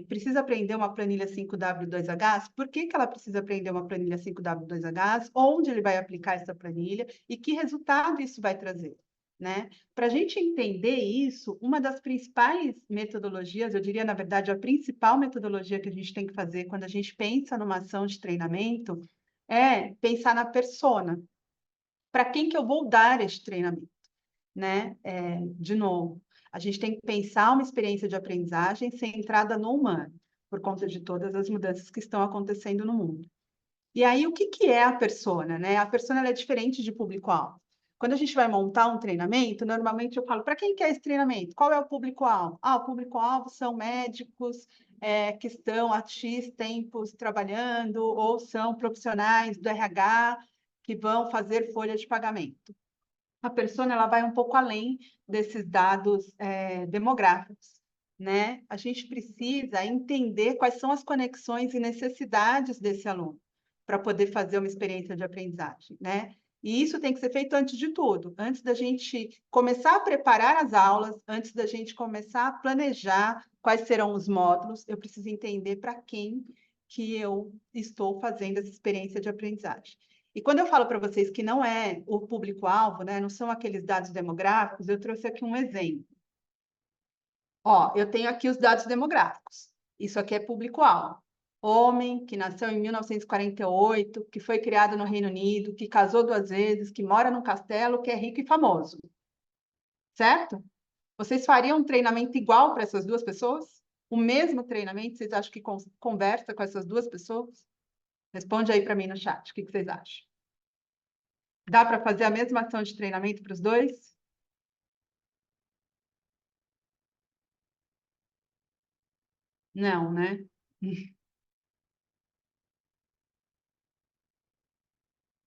Precisa aprender uma planilha 5W2Hs? Por que ela precisa aprender uma planilha 5W2Hs? Onde ele vai aplicar essa planilha? E que resultado isso vai trazer? Né? Para a gente entender isso, uma das principais metodologias, eu diria, na verdade, a principal metodologia que a gente tem que fazer quando a gente pensa numa ação de treinamento é pensar na persona. Para quem que eu vou dar esse treinamento? Né? De novo, a gente tem que pensar uma experiência de aprendizagem centrada no humano, por conta de todas as mudanças que estão acontecendo no mundo. E aí, o que é a persona, né? A persona ela é diferente de público-alvo. Quando a gente vai montar um treinamento, normalmente eu falo, para quem quer esse treinamento? Qual é o público-alvo? O público-alvo são médicos que estão há X tempos trabalhando, ou são profissionais do RH que vão fazer folha de pagamento. A persona ela vai um pouco além desses dados demográficos, né? A gente precisa entender quais são as conexões e necessidades desse aluno para poder fazer uma experiência de aprendizagem, né? E isso tem que ser feito antes de tudo, antes da gente começar a preparar as aulas, antes da gente começar a planejar quais serão os módulos, eu preciso entender para quem que eu estou fazendo essa experiência de aprendizagem. E quando eu falo para vocês que não é o público-alvo, né, não são aqueles dados demográficos, eu trouxe aqui um exemplo. Eu tenho aqui os dados demográficos. Isso aqui é público-alvo. Homem que nasceu em 1948, que foi criado no Reino Unido, que casou 2 vezes, que mora num castelo, que é rico e famoso. Certo? Vocês fariam um treinamento igual para essas duas pessoas? O mesmo treinamento, vocês acham que conversa com essas duas pessoas? Responde aí para mim no chat, o que vocês acham? Dá para fazer a mesma ação de treinamento para os dois? Não, né?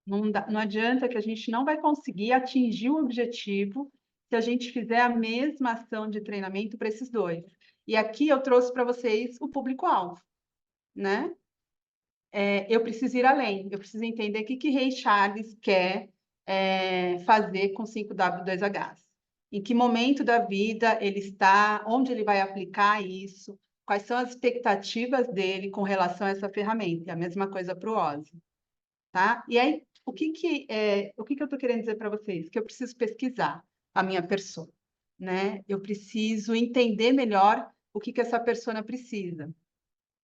Não adianta que a gente não vai conseguir atingir o objetivo se a gente fizer a mesma ação de treinamento para esses dois. E aqui eu trouxe para vocês o público-alvo, né? Eu preciso ir além, eu preciso entender o que Ray Charles quer fazer com 5W2Hs. Em que momento da vida ele está, onde ele vai aplicar isso, quais são as expectativas dele com relação a essa ferramenta. É a mesma coisa para o OSI. Tá? E aí, o que eu estou querendo dizer para vocês? Que eu preciso pesquisar a minha persona, né? Eu preciso entender melhor o que essa persona precisa.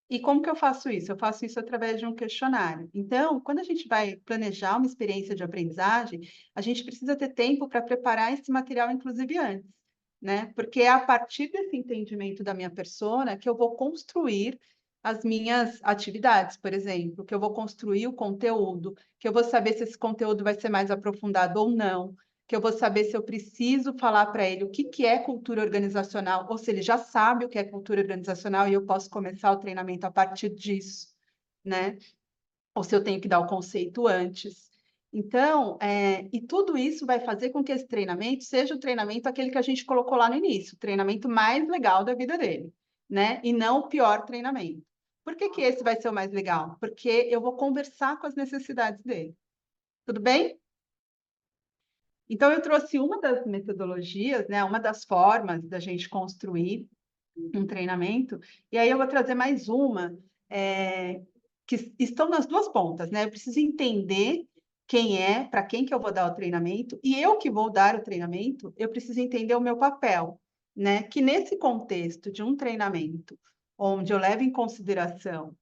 E como que eu faço isso? Eu faço isso através de um questionário. Então, quando a gente vai planejar uma experiência de aprendizagem, a gente precisa ter tempo para preparar esse material, inclusive antes, né? Porque é a partir desse entendimento da minha persona que eu vou construir as minhas atividades, por exemplo, que eu vou construir o conteúdo, que eu vou saber se esse conteúdo vai ser mais aprofundado ou não, que eu vou saber se eu preciso falar para ele o que é cultura organizacional, ou se ele já sabe o que é cultura organizacional e eu posso começar o treinamento a partir disso, né? Ou se eu tenho que dar o conceito antes. Então, e tudo isso vai fazer com que esse treinamento seja o treinamento aquele que a gente colocou lá no início, o treinamento mais legal da vida dele, né? E não o pior treinamento. Por que esse vai ser o mais legal? Porque eu vou conversar com as necessidades dele. Tudo bem? Então, eu trouxe uma das metodologias, né, uma das formas da gente construir um treinamento, e aí eu vou trazer mais uma, que estão nas duas pontas, né? Eu preciso entender quem é, para quem que eu vou dar o treinamento, e eu que vou dar o treinamento, eu preciso entender o meu papel, né? Que nesse contexto de um treinamento, onde eu levo em consideração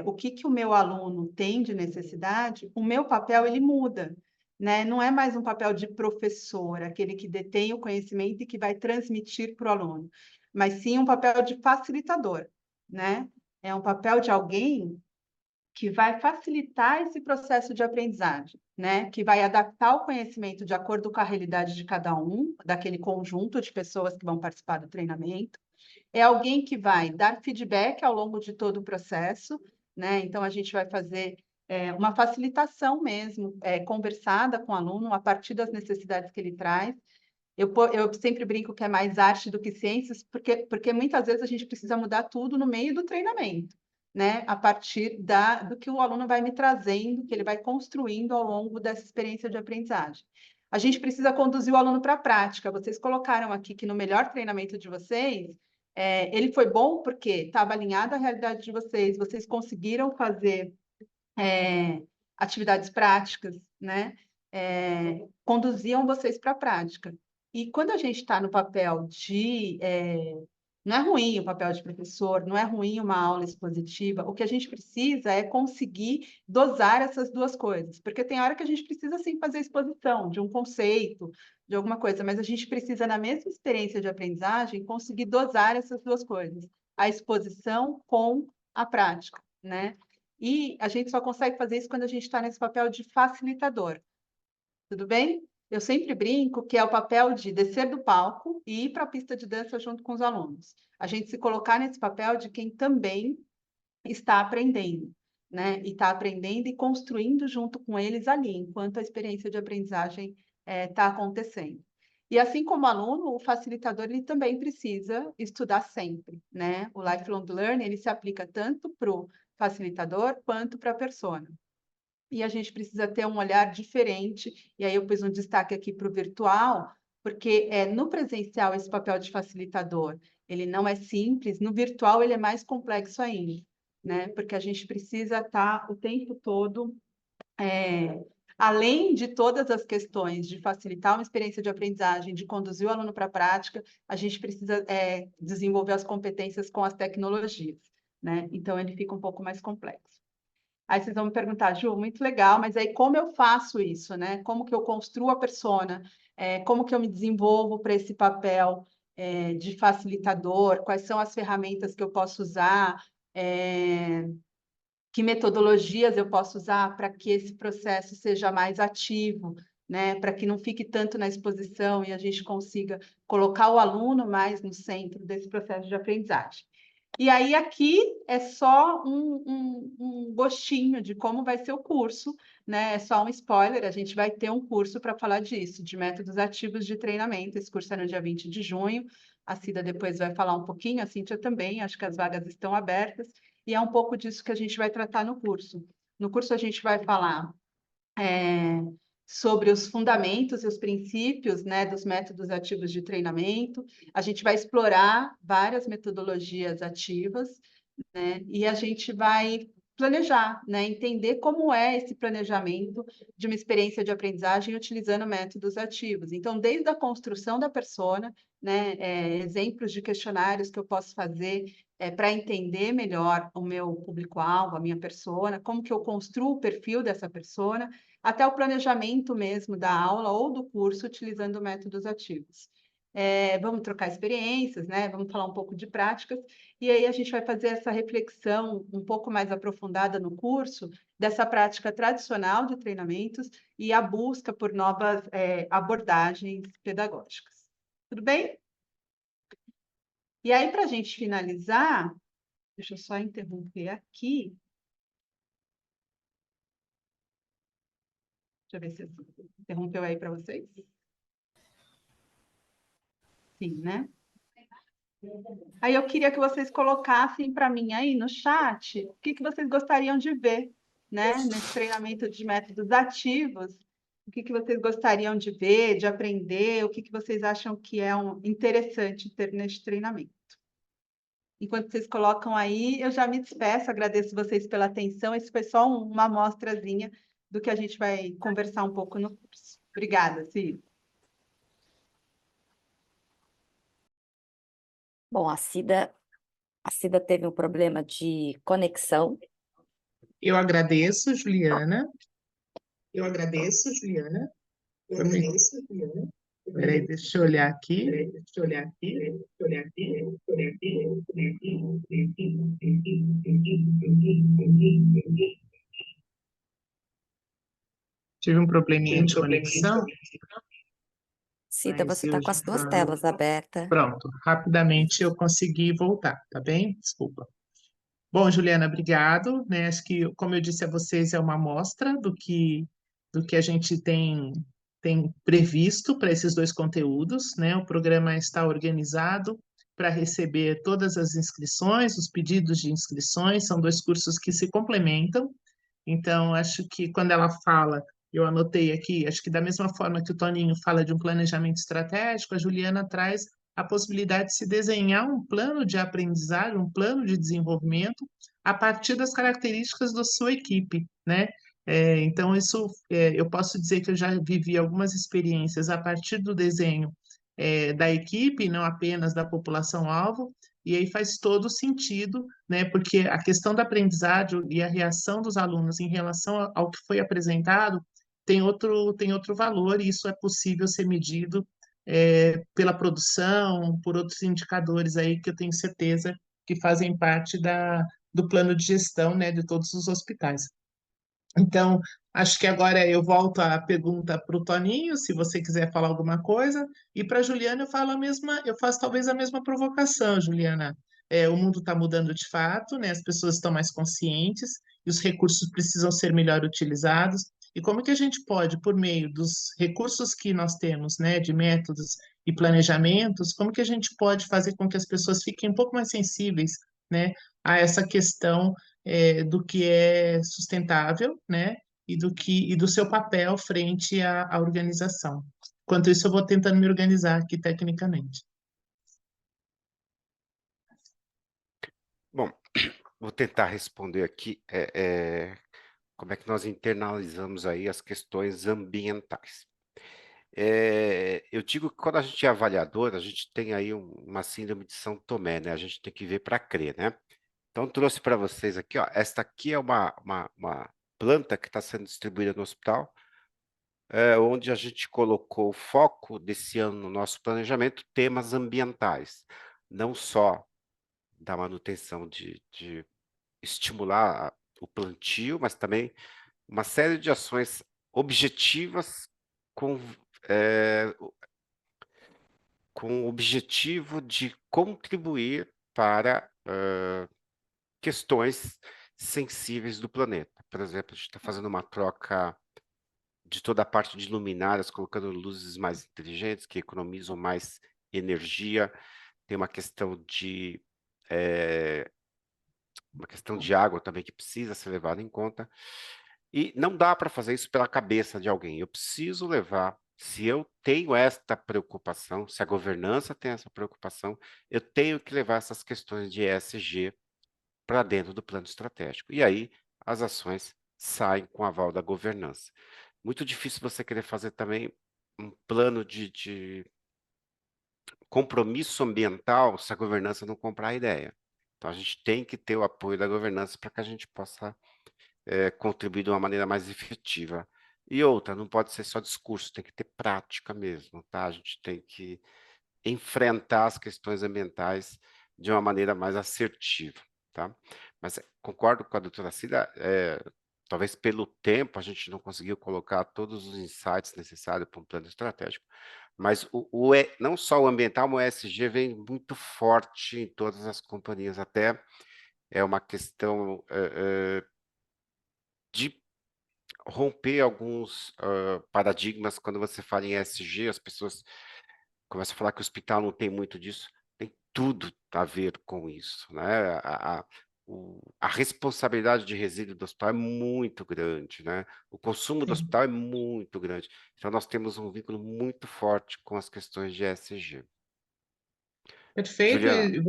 o que o meu aluno tem de necessidade, o meu papel ele muda, né? Não é mais um papel de professor, aquele que detém o conhecimento e que vai transmitir para o aluno, mas sim um papel de facilitador, né? É um papel de alguém que vai facilitar esse processo de aprendizagem, né? Que vai adaptar o conhecimento de acordo com a realidade de cada um, daquele conjunto de pessoas que vão participar do treinamento. É alguém que vai dar feedback ao longo de todo o processo, né? Então, a gente vai fazer uma facilitação mesmo, conversada com o aluno, a partir das necessidades que ele traz. Eu sempre brinco que é mais arte do que ciências, porque muitas vezes a gente precisa mudar tudo no meio do treinamento, né? A partir do que o aluno vai me trazendo, que ele vai construindo ao longo dessa experiência de aprendizagem. A gente precisa conduzir o aluno para a prática. Vocês colocaram aqui que no melhor treinamento de vocês, ele foi bom porque estava alinhado à realidade de vocês, vocês conseguiram fazer atividades práticas, né? Conduziam vocês para a prática. E quando a gente está no papel de... não é ruim o papel de professor, não é ruim uma aula expositiva, o que a gente precisa é conseguir dosar essas duas coisas, porque tem hora que a gente precisa, sim, fazer exposição de um conceito, de alguma coisa, mas a gente precisa, na mesma experiência de aprendizagem, conseguir dosar essas duas coisas, a exposição com a prática, né? E a gente só consegue fazer isso quando a gente está nesse papel de facilitador. Tudo bem? Eu sempre brinco que é o papel de descer do palco e ir para a pista de dança junto com os alunos. A gente se colocar nesse papel de quem também está aprendendo, né? E está aprendendo e construindo junto com eles ali, enquanto a experiência de aprendizagem está acontecendo. E assim como aluno, o facilitador ele também precisa estudar sempre, né? O lifelong learning ele se aplica tanto para o facilitador quanto para a persona. E a gente precisa ter um olhar diferente, e aí eu pus um destaque aqui para o virtual, porque no presencial esse papel de facilitador, ele não é simples, no virtual ele é mais complexo ainda, né? Porque a gente precisa estar o tempo todo, além de todas as questões de facilitar uma experiência de aprendizagem, de conduzir o aluno para a prática, a gente precisa desenvolver as competências com as tecnologias, né? Então ele fica um pouco mais complexo. Aí vocês vão me perguntar, Ju, muito legal, mas aí como eu faço isso, né? Como que eu construo a persona? Como que eu me desenvolvo para esse papel de facilitador? Quais são as ferramentas que eu posso usar? Que metodologias eu posso usar para que esse processo seja mais ativo, né? Para que não fique tanto na exposição e a gente consiga colocar o aluno mais no centro desse processo de aprendizagem. E aí aqui é só um gostinho de como vai ser o curso, né? É só um spoiler, a gente vai ter um curso para falar disso, de métodos ativos de treinamento. Esse curso é no dia 20 de junho. A Cida depois vai falar um pouquinho, a Cíntia também, acho que as vagas estão abertas, e é um pouco disso que a gente vai tratar no curso. No curso a gente vai falar sobre os fundamentos e os princípios, né, dos métodos ativos de treinamento. A gente vai explorar várias metodologias ativas, né, e a gente vai planejar, né, entender como é esse planejamento de uma experiência de aprendizagem utilizando métodos ativos. Então, desde a construção da persona, né, exemplos de questionários que eu posso fazer para entender melhor o meu público-alvo, a minha persona, como que eu construo o perfil dessa persona, até o planejamento mesmo da aula ou do curso utilizando métodos ativos. Vamos trocar experiências, né? Vamos falar um pouco de práticas, e aí a gente vai fazer essa reflexão um pouco mais aprofundada no curso dessa prática tradicional de treinamentos e a busca por novas abordagens pedagógicas. Tudo bem? E aí, para a gente finalizar, deixa eu só interromper aqui. Deixa eu ver se interrompeu aí para vocês. Sim, né? Aí eu queria que vocês colocassem para mim aí no chat o que vocês gostariam de ver, né? Nesse treinamento de métodos ativos, o que vocês gostariam de ver, de aprender, o que vocês acham que é interessante ter neste treinamento. Enquanto vocês colocam aí, eu já me despeço, agradeço vocês pela atenção. Esse foi só uma amostrazinha do que a gente vai conversar um pouco no curso. Obrigada, Cid. Bom, a Cida teve um problema de conexão. Eu agradeço, Juliana. Eu agradeço, Juliana. Eu agradeço, Juliana. Peraí, deixa eu olhar aqui. Tive um probleminha de conexão, Cida, mas você eu está com já as duas falo. telas abertas. Pronto, rapidamente eu consegui voltar, tá bem? Desculpa. Bom, Juliana, obrigado, né? Acho que, como eu disse a vocês, é uma amostra do que a gente tem previsto para esses dois conteúdos, né? O programa está organizado para receber todas as inscrições, os pedidos de inscrições, são dois cursos que se complementam. Então, acho que quando ela fala, eu anotei aqui, acho que da mesma forma que o Toninho fala de um planejamento estratégico, a Juliana traz a possibilidade de se desenhar um plano de aprendizagem, um plano de desenvolvimento a partir das características da sua equipe, né? Então, isso eu posso dizer que eu já vivi algumas experiências a partir do desenho da equipe, não apenas da população-alvo, e aí faz todo sentido, né? Porque a questão da aprendizagem e a reação dos alunos em relação ao que foi apresentado tem outro valor, e isso é possível ser medido pela produção, por outros indicadores aí que eu tenho certeza que fazem parte do plano de gestão, né, de todos os hospitais. Então, acho que agora eu volto a pergunta para o Toninho, se você quiser falar alguma coisa, e para a Juliana eu faço talvez a mesma provocação, Juliana. O mundo está mudando de fato, né? As pessoas estão mais conscientes e os recursos precisam ser melhor utilizados. E como que a gente pode, por meio dos recursos que nós temos, né, de métodos e planejamentos, como que a gente pode fazer com que as pessoas fiquem um pouco mais sensíveis, né, a essa questão do que é sustentável, né? E do seu papel frente à organização. Enquanto isso, eu vou tentando me organizar aqui tecnicamente. Bom, vou tentar responder aqui como é que nós internalizamos aí as questões ambientais. Eu digo que quando a gente é avaliador, a gente tem aí uma síndrome de São Tomé, né? A gente tem que ver para crer, né? Então, trouxe para vocês aqui, ó, esta aqui é uma planta que está sendo distribuída no hospital, onde a gente colocou o foco desse ano no nosso planejamento, temas ambientais, não só da manutenção de estimular o plantio, mas também uma série de ações objetivas com o objetivo de contribuir para questões sensíveis do planeta. Por exemplo, a gente está fazendo uma troca de toda a parte de luminárias, colocando luzes mais inteligentes, que economizam mais energia. Tem uma questão de água também que precisa ser levada em conta. E não dá para fazer isso pela cabeça de alguém. Eu preciso levar, se eu tenho esta preocupação, se a governança tem essa preocupação, eu tenho que levar essas questões de ESG para dentro do plano estratégico. E aí as ações saem com o aval da governança. Muito difícil você querer fazer também um plano de compromisso ambiental se a governança não comprar a ideia. Então, a gente tem que ter o apoio da governança para que a gente possa contribuir de uma maneira mais efetiva. E outra, não pode ser só discurso, tem que ter prática mesmo, tá? A gente tem que enfrentar as questões ambientais de uma maneira mais assertiva, tá? Mas concordo com a doutora Cida, talvez pelo tempo a gente não conseguiu colocar todos os insights necessários para um plano estratégico, mas não só o ambiental, mas o ESG vem muito forte em todas as companhias, até é uma questão de romper alguns paradigmas. Quando você fala em ESG, as pessoas começam a falar que o hospital não tem muito disso. Tem tudo a ver com isso, né? A responsabilidade de resíduo do hospital é muito grande, né? O consumo do Sim. hospital é muito grande. Então, nós temos um vínculo muito forte com as questões de ESG. Perfeito. Juliana, E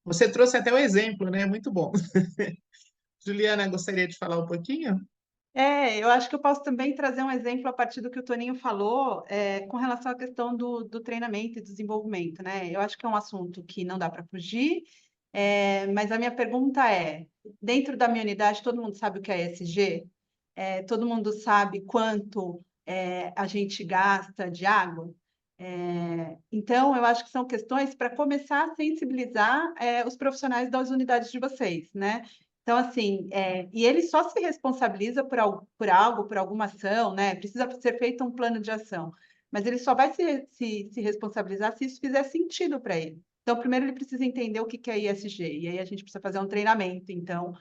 você trouxe até o exemplo, né? Muito bom. Juliana, gostaria de falar um pouquinho? Eu acho que eu posso também trazer um exemplo a partir do que o Toninho falou, com relação à questão do treinamento e desenvolvimento, né? Eu acho que é um assunto que não dá para fugir, mas a minha pergunta é: dentro da minha unidade, todo mundo sabe o que é ESG? Todo mundo sabe quanto a gente gasta de água? Então, eu acho que são questões para começar a sensibilizar os profissionais das unidades de vocês, né? Então, assim, e ele só se responsabiliza por algo, por alguma ação, né? Precisa ser feito um plano de ação, mas ele só vai se responsabilizar se isso fizer sentido para ele. Então, primeiro ele precisa entender o que que é ESG, e aí a gente precisa fazer um treinamento, então,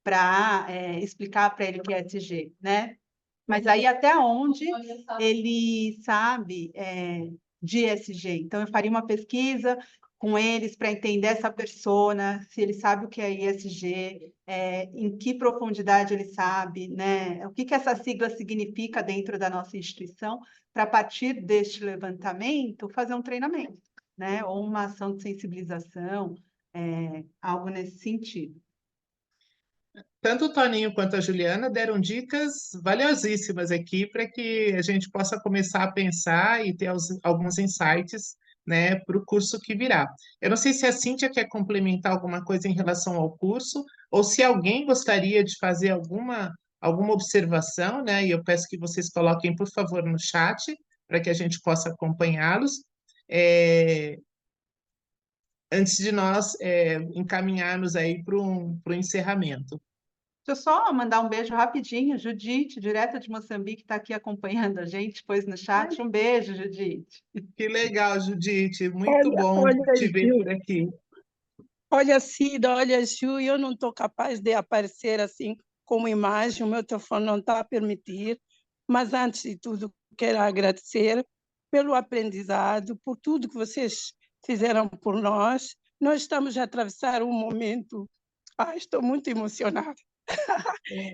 para explicar para ele o que é ESG, né? Mas aí até onde ele sabe de ESG. Então, eu faria uma pesquisa com eles para entender essa persona, se ele sabe o que é ESG, em que profundidade ele sabe, né? O que que essa sigla significa dentro da nossa instituição, para a partir deste levantamento fazer um treinamento, né? Ou uma ação de sensibilização, algo nesse sentido. Tanto o Toninho quanto a Juliana deram dicas valiosíssimas aqui para que a gente possa começar a pensar e ter alguns insights, né, para o curso que virá. Eu não sei se a Cíntia quer complementar alguma coisa em relação ao curso, ou se alguém gostaria de fazer alguma observação, né, e eu peço que vocês coloquem, por favor, no chat, para que a gente possa acompanhá-los. Antes de nós encaminharmos aí para o encerramento. Deixa eu só mandar um beijo rapidinho, Judite, direto de Moçambique, está aqui acompanhando a gente, pôs no chat. Um beijo, Judite. Que legal, Judite. Muito bom Olha, te ver Ju, por aqui. olha, Cida, olha, Ju, eu não estou capaz de aparecer assim como imagem, o meu telefone não está a permitir, mas antes de tudo quero agradecer pelo aprendizado, por tudo que vocês fizeram por nós. Nós estamos a atravessar um momento, estou muito emocionada.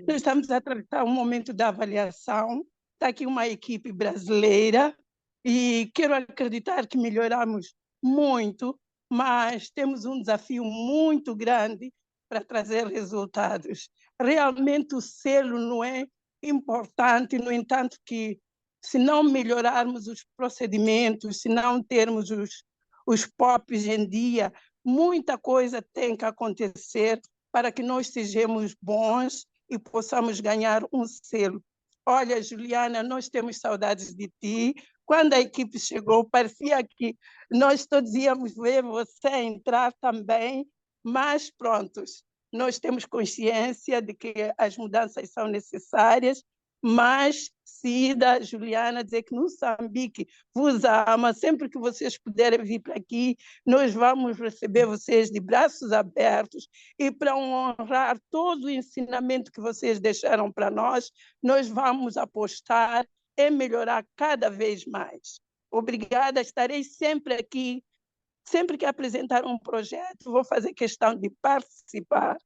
Nós estamos a atravessar um momento de avaliação. Está aqui uma equipe brasileira e quero acreditar que melhoramos muito, mas temos um desafio muito grande para trazer resultados. Realmente o selo não é importante, no entanto que se não melhorarmos os procedimentos, se não termos os POPs em dia, muita coisa tem que acontecer para que nós sejamos bons e possamos ganhar um selo. Olha, Juliana, nós temos saudades de ti. Quando a equipe chegou, parecia que nós todos íamos ver você entrar também, mas prontos, nós temos consciência de que as mudanças são necessárias, mas Cida, Juliana, dizer que Moçambique vos ama. Sempre que vocês puderem vir para aqui, nós vamos receber vocês de braços abertos, e para honrar todo o ensinamento que vocês deixaram para nós vamos apostar em melhorar cada vez mais. Obrigada, estarei sempre aqui. Sempre que apresentar um projeto, vou fazer questão de participar.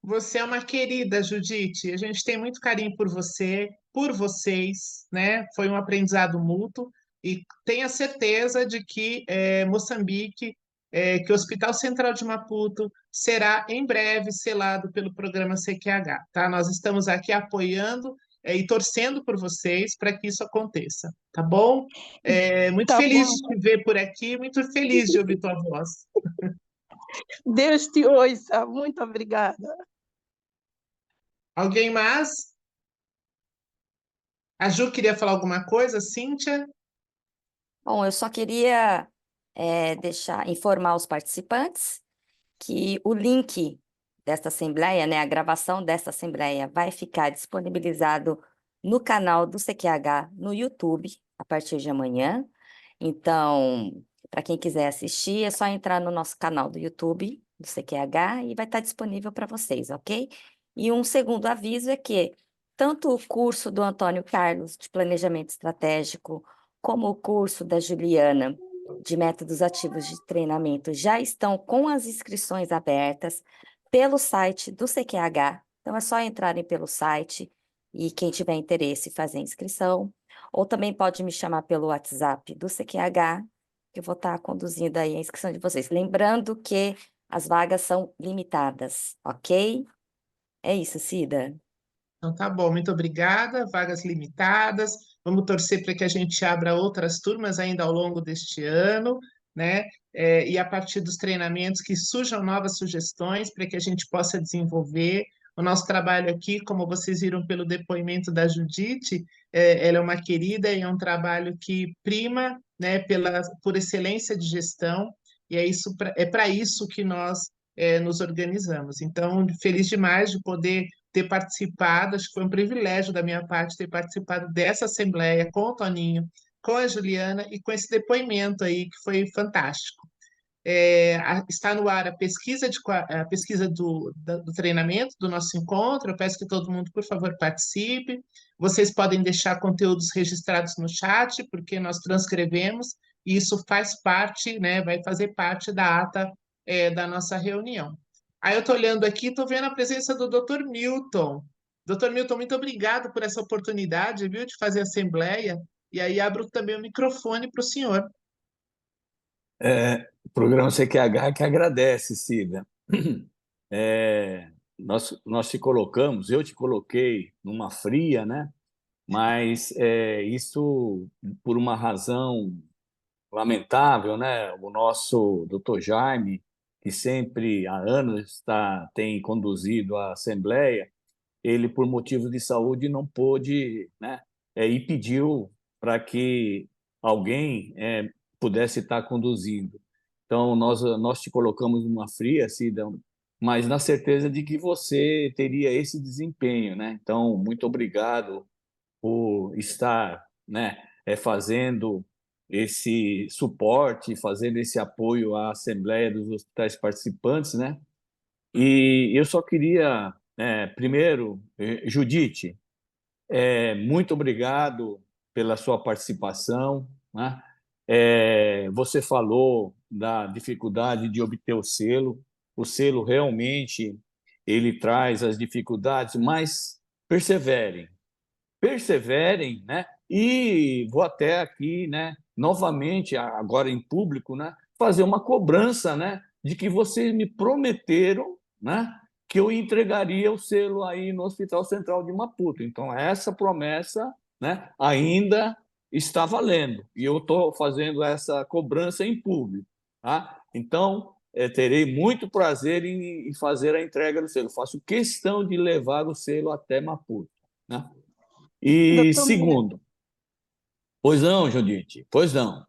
Você é uma querida, Judite. A gente tem muito carinho por você, por vocês, né? Foi um aprendizado mútuo e tenha certeza de que Moçambique, que o Hospital Central de Maputo será em breve selado pelo programa CQH, tá? Nós estamos aqui apoiando e torcendo por vocês para que isso aconteça, tá bom? Muito Tá feliz bom. de te ver por aqui, muito feliz de ouvir tua voz. Deus te ouça. Muito obrigada. Alguém mais? A Ju queria falar alguma coisa, Cíntia? Bom, eu só queria informar os participantes que o link desta assembleia, né, a gravação desta assembleia, vai ficar disponibilizado no canal do CQH no YouTube a partir de amanhã. Então, para quem quiser assistir, é só entrar no nosso canal do YouTube do CQH e vai estar disponível para vocês, ok? E um segundo aviso é que tanto o curso do Antônio Carlos de Planejamento Estratégico, como o curso da Juliana de Métodos Ativos de Treinamento já estão com as inscrições abertas pelo site do CQH. Então, é só entrarem pelo site e quem tiver interesse fazer a inscrição. Ou também pode me chamar pelo WhatsApp do CQH, que eu vou estar conduzindo aí a inscrição de vocês. Lembrando que as vagas são limitadas, ok? É isso, Cida. Então tá bom, muito obrigada. Vagas limitadas. Vamos torcer para que a gente abra outras turmas ainda ao longo deste ano, né? E a partir dos treinamentos que surjam novas sugestões para que a gente possa desenvolver. O nosso trabalho aqui, como vocês viram pelo depoimento da Judite, ela é uma querida e é um trabalho que prima, né, por excelência de gestão, e é para isso que nós nos organizamos. Então, feliz demais de poder ter participado, acho que foi um privilégio da minha parte ter participado dessa assembleia com o Toninho, com a Juliana e com esse depoimento aí que foi fantástico. Está no ar a pesquisa, a pesquisa do treinamento do nosso encontro. Eu peço que todo mundo, por favor, participe. Vocês podem deixar conteúdos registrados no chat, porque nós transcrevemos, e isso faz parte, né, vai fazer parte da ata da nossa reunião. Aí eu estou olhando aqui, estou vendo a presença do Dr. Milton. Dr. Milton, muito obrigado por essa oportunidade, viu, de fazer a assembleia. E aí abro também o microfone para o senhor. O programa CQH que agradece, Cida. Nós te colocamos, eu te coloquei numa fria, né? Mas isso por uma razão lamentável, né? O nosso doutor Jaime, que sempre há anos tem conduzido a Assembleia, ele, por motivos de saúde, não pôde, né? E pediu para que alguém pudesse estar conduzindo. Então, nós te colocamos numa fria, Cida, mas na certeza de que você teria esse desempenho, né? Então, muito obrigado por estar, né, fazendo esse suporte, fazendo esse apoio à Assembleia dos Hospitais Participantes, né? E eu só queria, primeiro, Judite, muito obrigado pela sua participação, né? Você falou da dificuldade de obter o selo realmente ele traz as dificuldades, mas perseverem, né? E vou até aqui, né, novamente, agora em público, né, fazer uma cobrança, né, de que vocês me prometeram, né, que eu entregaria o selo aí no Hospital Central de Maputo. Então, essa promessa, né, ainda está valendo, e eu estou fazendo essa cobrança em público. Tá? Então, terei muito prazer em fazer a entrega do selo. Faço questão de levar o selo até Maputo. Né? E Doutor segundo, pois não, Judite, pois não.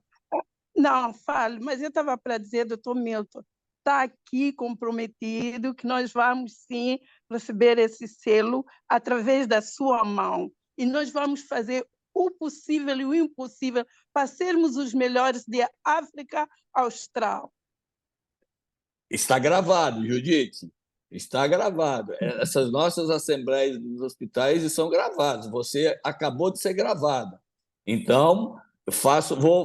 Não, fale, mas eu estava para dizer, doutor Milton, está aqui comprometido que nós vamos sim receber esse selo através da sua mão. e nós vamos fazer o possível e o impossível para sermos os melhores de África Austral. Está gravado, Judite. Está gravado. Essas nossas assembleias dos hospitais são gravadas. Você acabou de ser gravada. Então,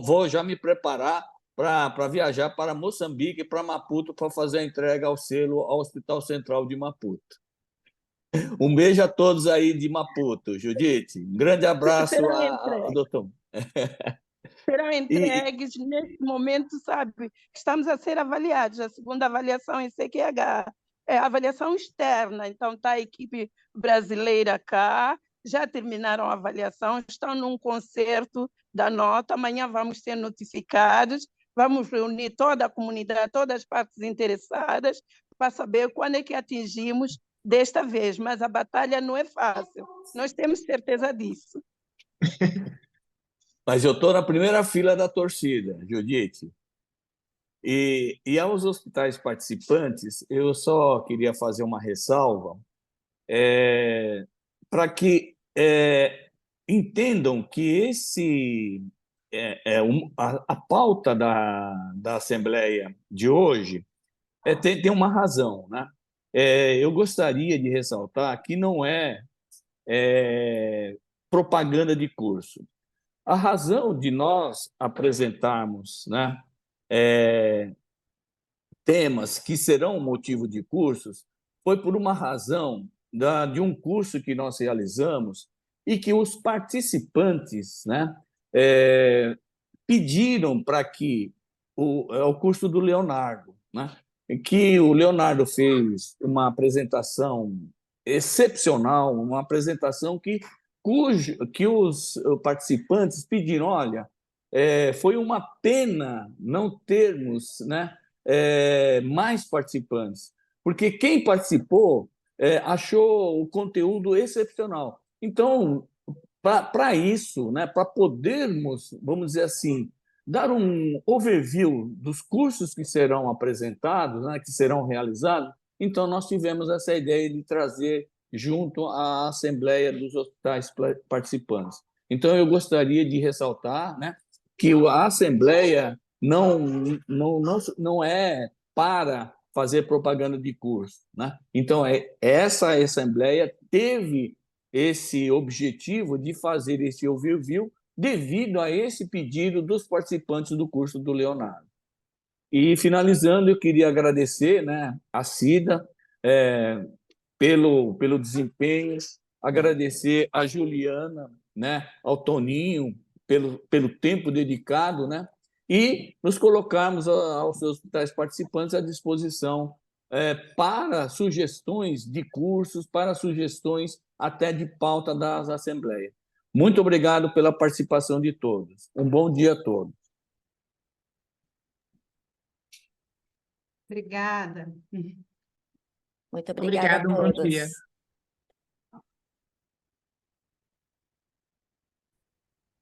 vou já me preparar para viajar para Moçambique e para Maputo para fazer a entrega ao selo ao Hospital Central de Maputo. Um beijo a todos aí de Maputo, Judite. Um grande abraço ao doutor. Serão entregues nesse momento, sabe? Estamos a ser avaliados. A segunda avaliação em CQH é a avaliação externa. Então, está a equipe brasileira cá, já terminaram a avaliação, estão num concerto da nota. Amanhã vamos ser notificados, vamos reunir toda a comunidade, todas as partes interessadas, para saber quando é que atingimos desta vez. Mas a batalha não é fácil, nós temos certeza disso. Mas eu estou na primeira fila da torcida, Judite. E aos hospitais participantes, eu só queria fazer uma ressalva para que entendam que a pauta da Assembleia de hoje tem uma razão, né? Eu gostaria de ressaltar que não é propaganda de curso. A razão de nós apresentarmos, né, temas que serão motivo de cursos foi por uma razão de um curso que nós realizamos e que os participantes, né, pediram para que o curso do Leonardo, né, que o Leonardo fez uma apresentação excepcional, uma apresentação que os participantes pediram, olha, foi uma pena não termos, né, mais participantes, porque quem participou achou o conteúdo excepcional. Então, para isso, né, para podermos, vamos dizer assim, dar um overview dos cursos que serão apresentados, né, que serão realizados, então nós tivemos essa ideia de trazer junto à Assembleia dos Hospitais Participantes. Então, eu gostaria de ressaltar, né, que a Assembleia não é para fazer propaganda de curso, né? Então, essa Assembleia teve esse objetivo de fazer esse overview devido a esse pedido dos participantes do curso do Leonardo. E, finalizando, eu queria agradecer, né, a Cida pelo desempenho, agradecer a Juliana, né, ao Toninho, pelo tempo dedicado, né, e nos colocarmos aos seus hospitais participantes à disposição para sugestões de cursos, para sugestões até de pauta das assembleias. Muito obrigado pela participação de todos. Um bom dia a todos. Obrigada. Muito obrigada a Obrigada, um bom todos. dia.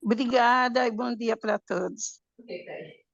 Obrigada e bom dia para todos. Ok, peraí.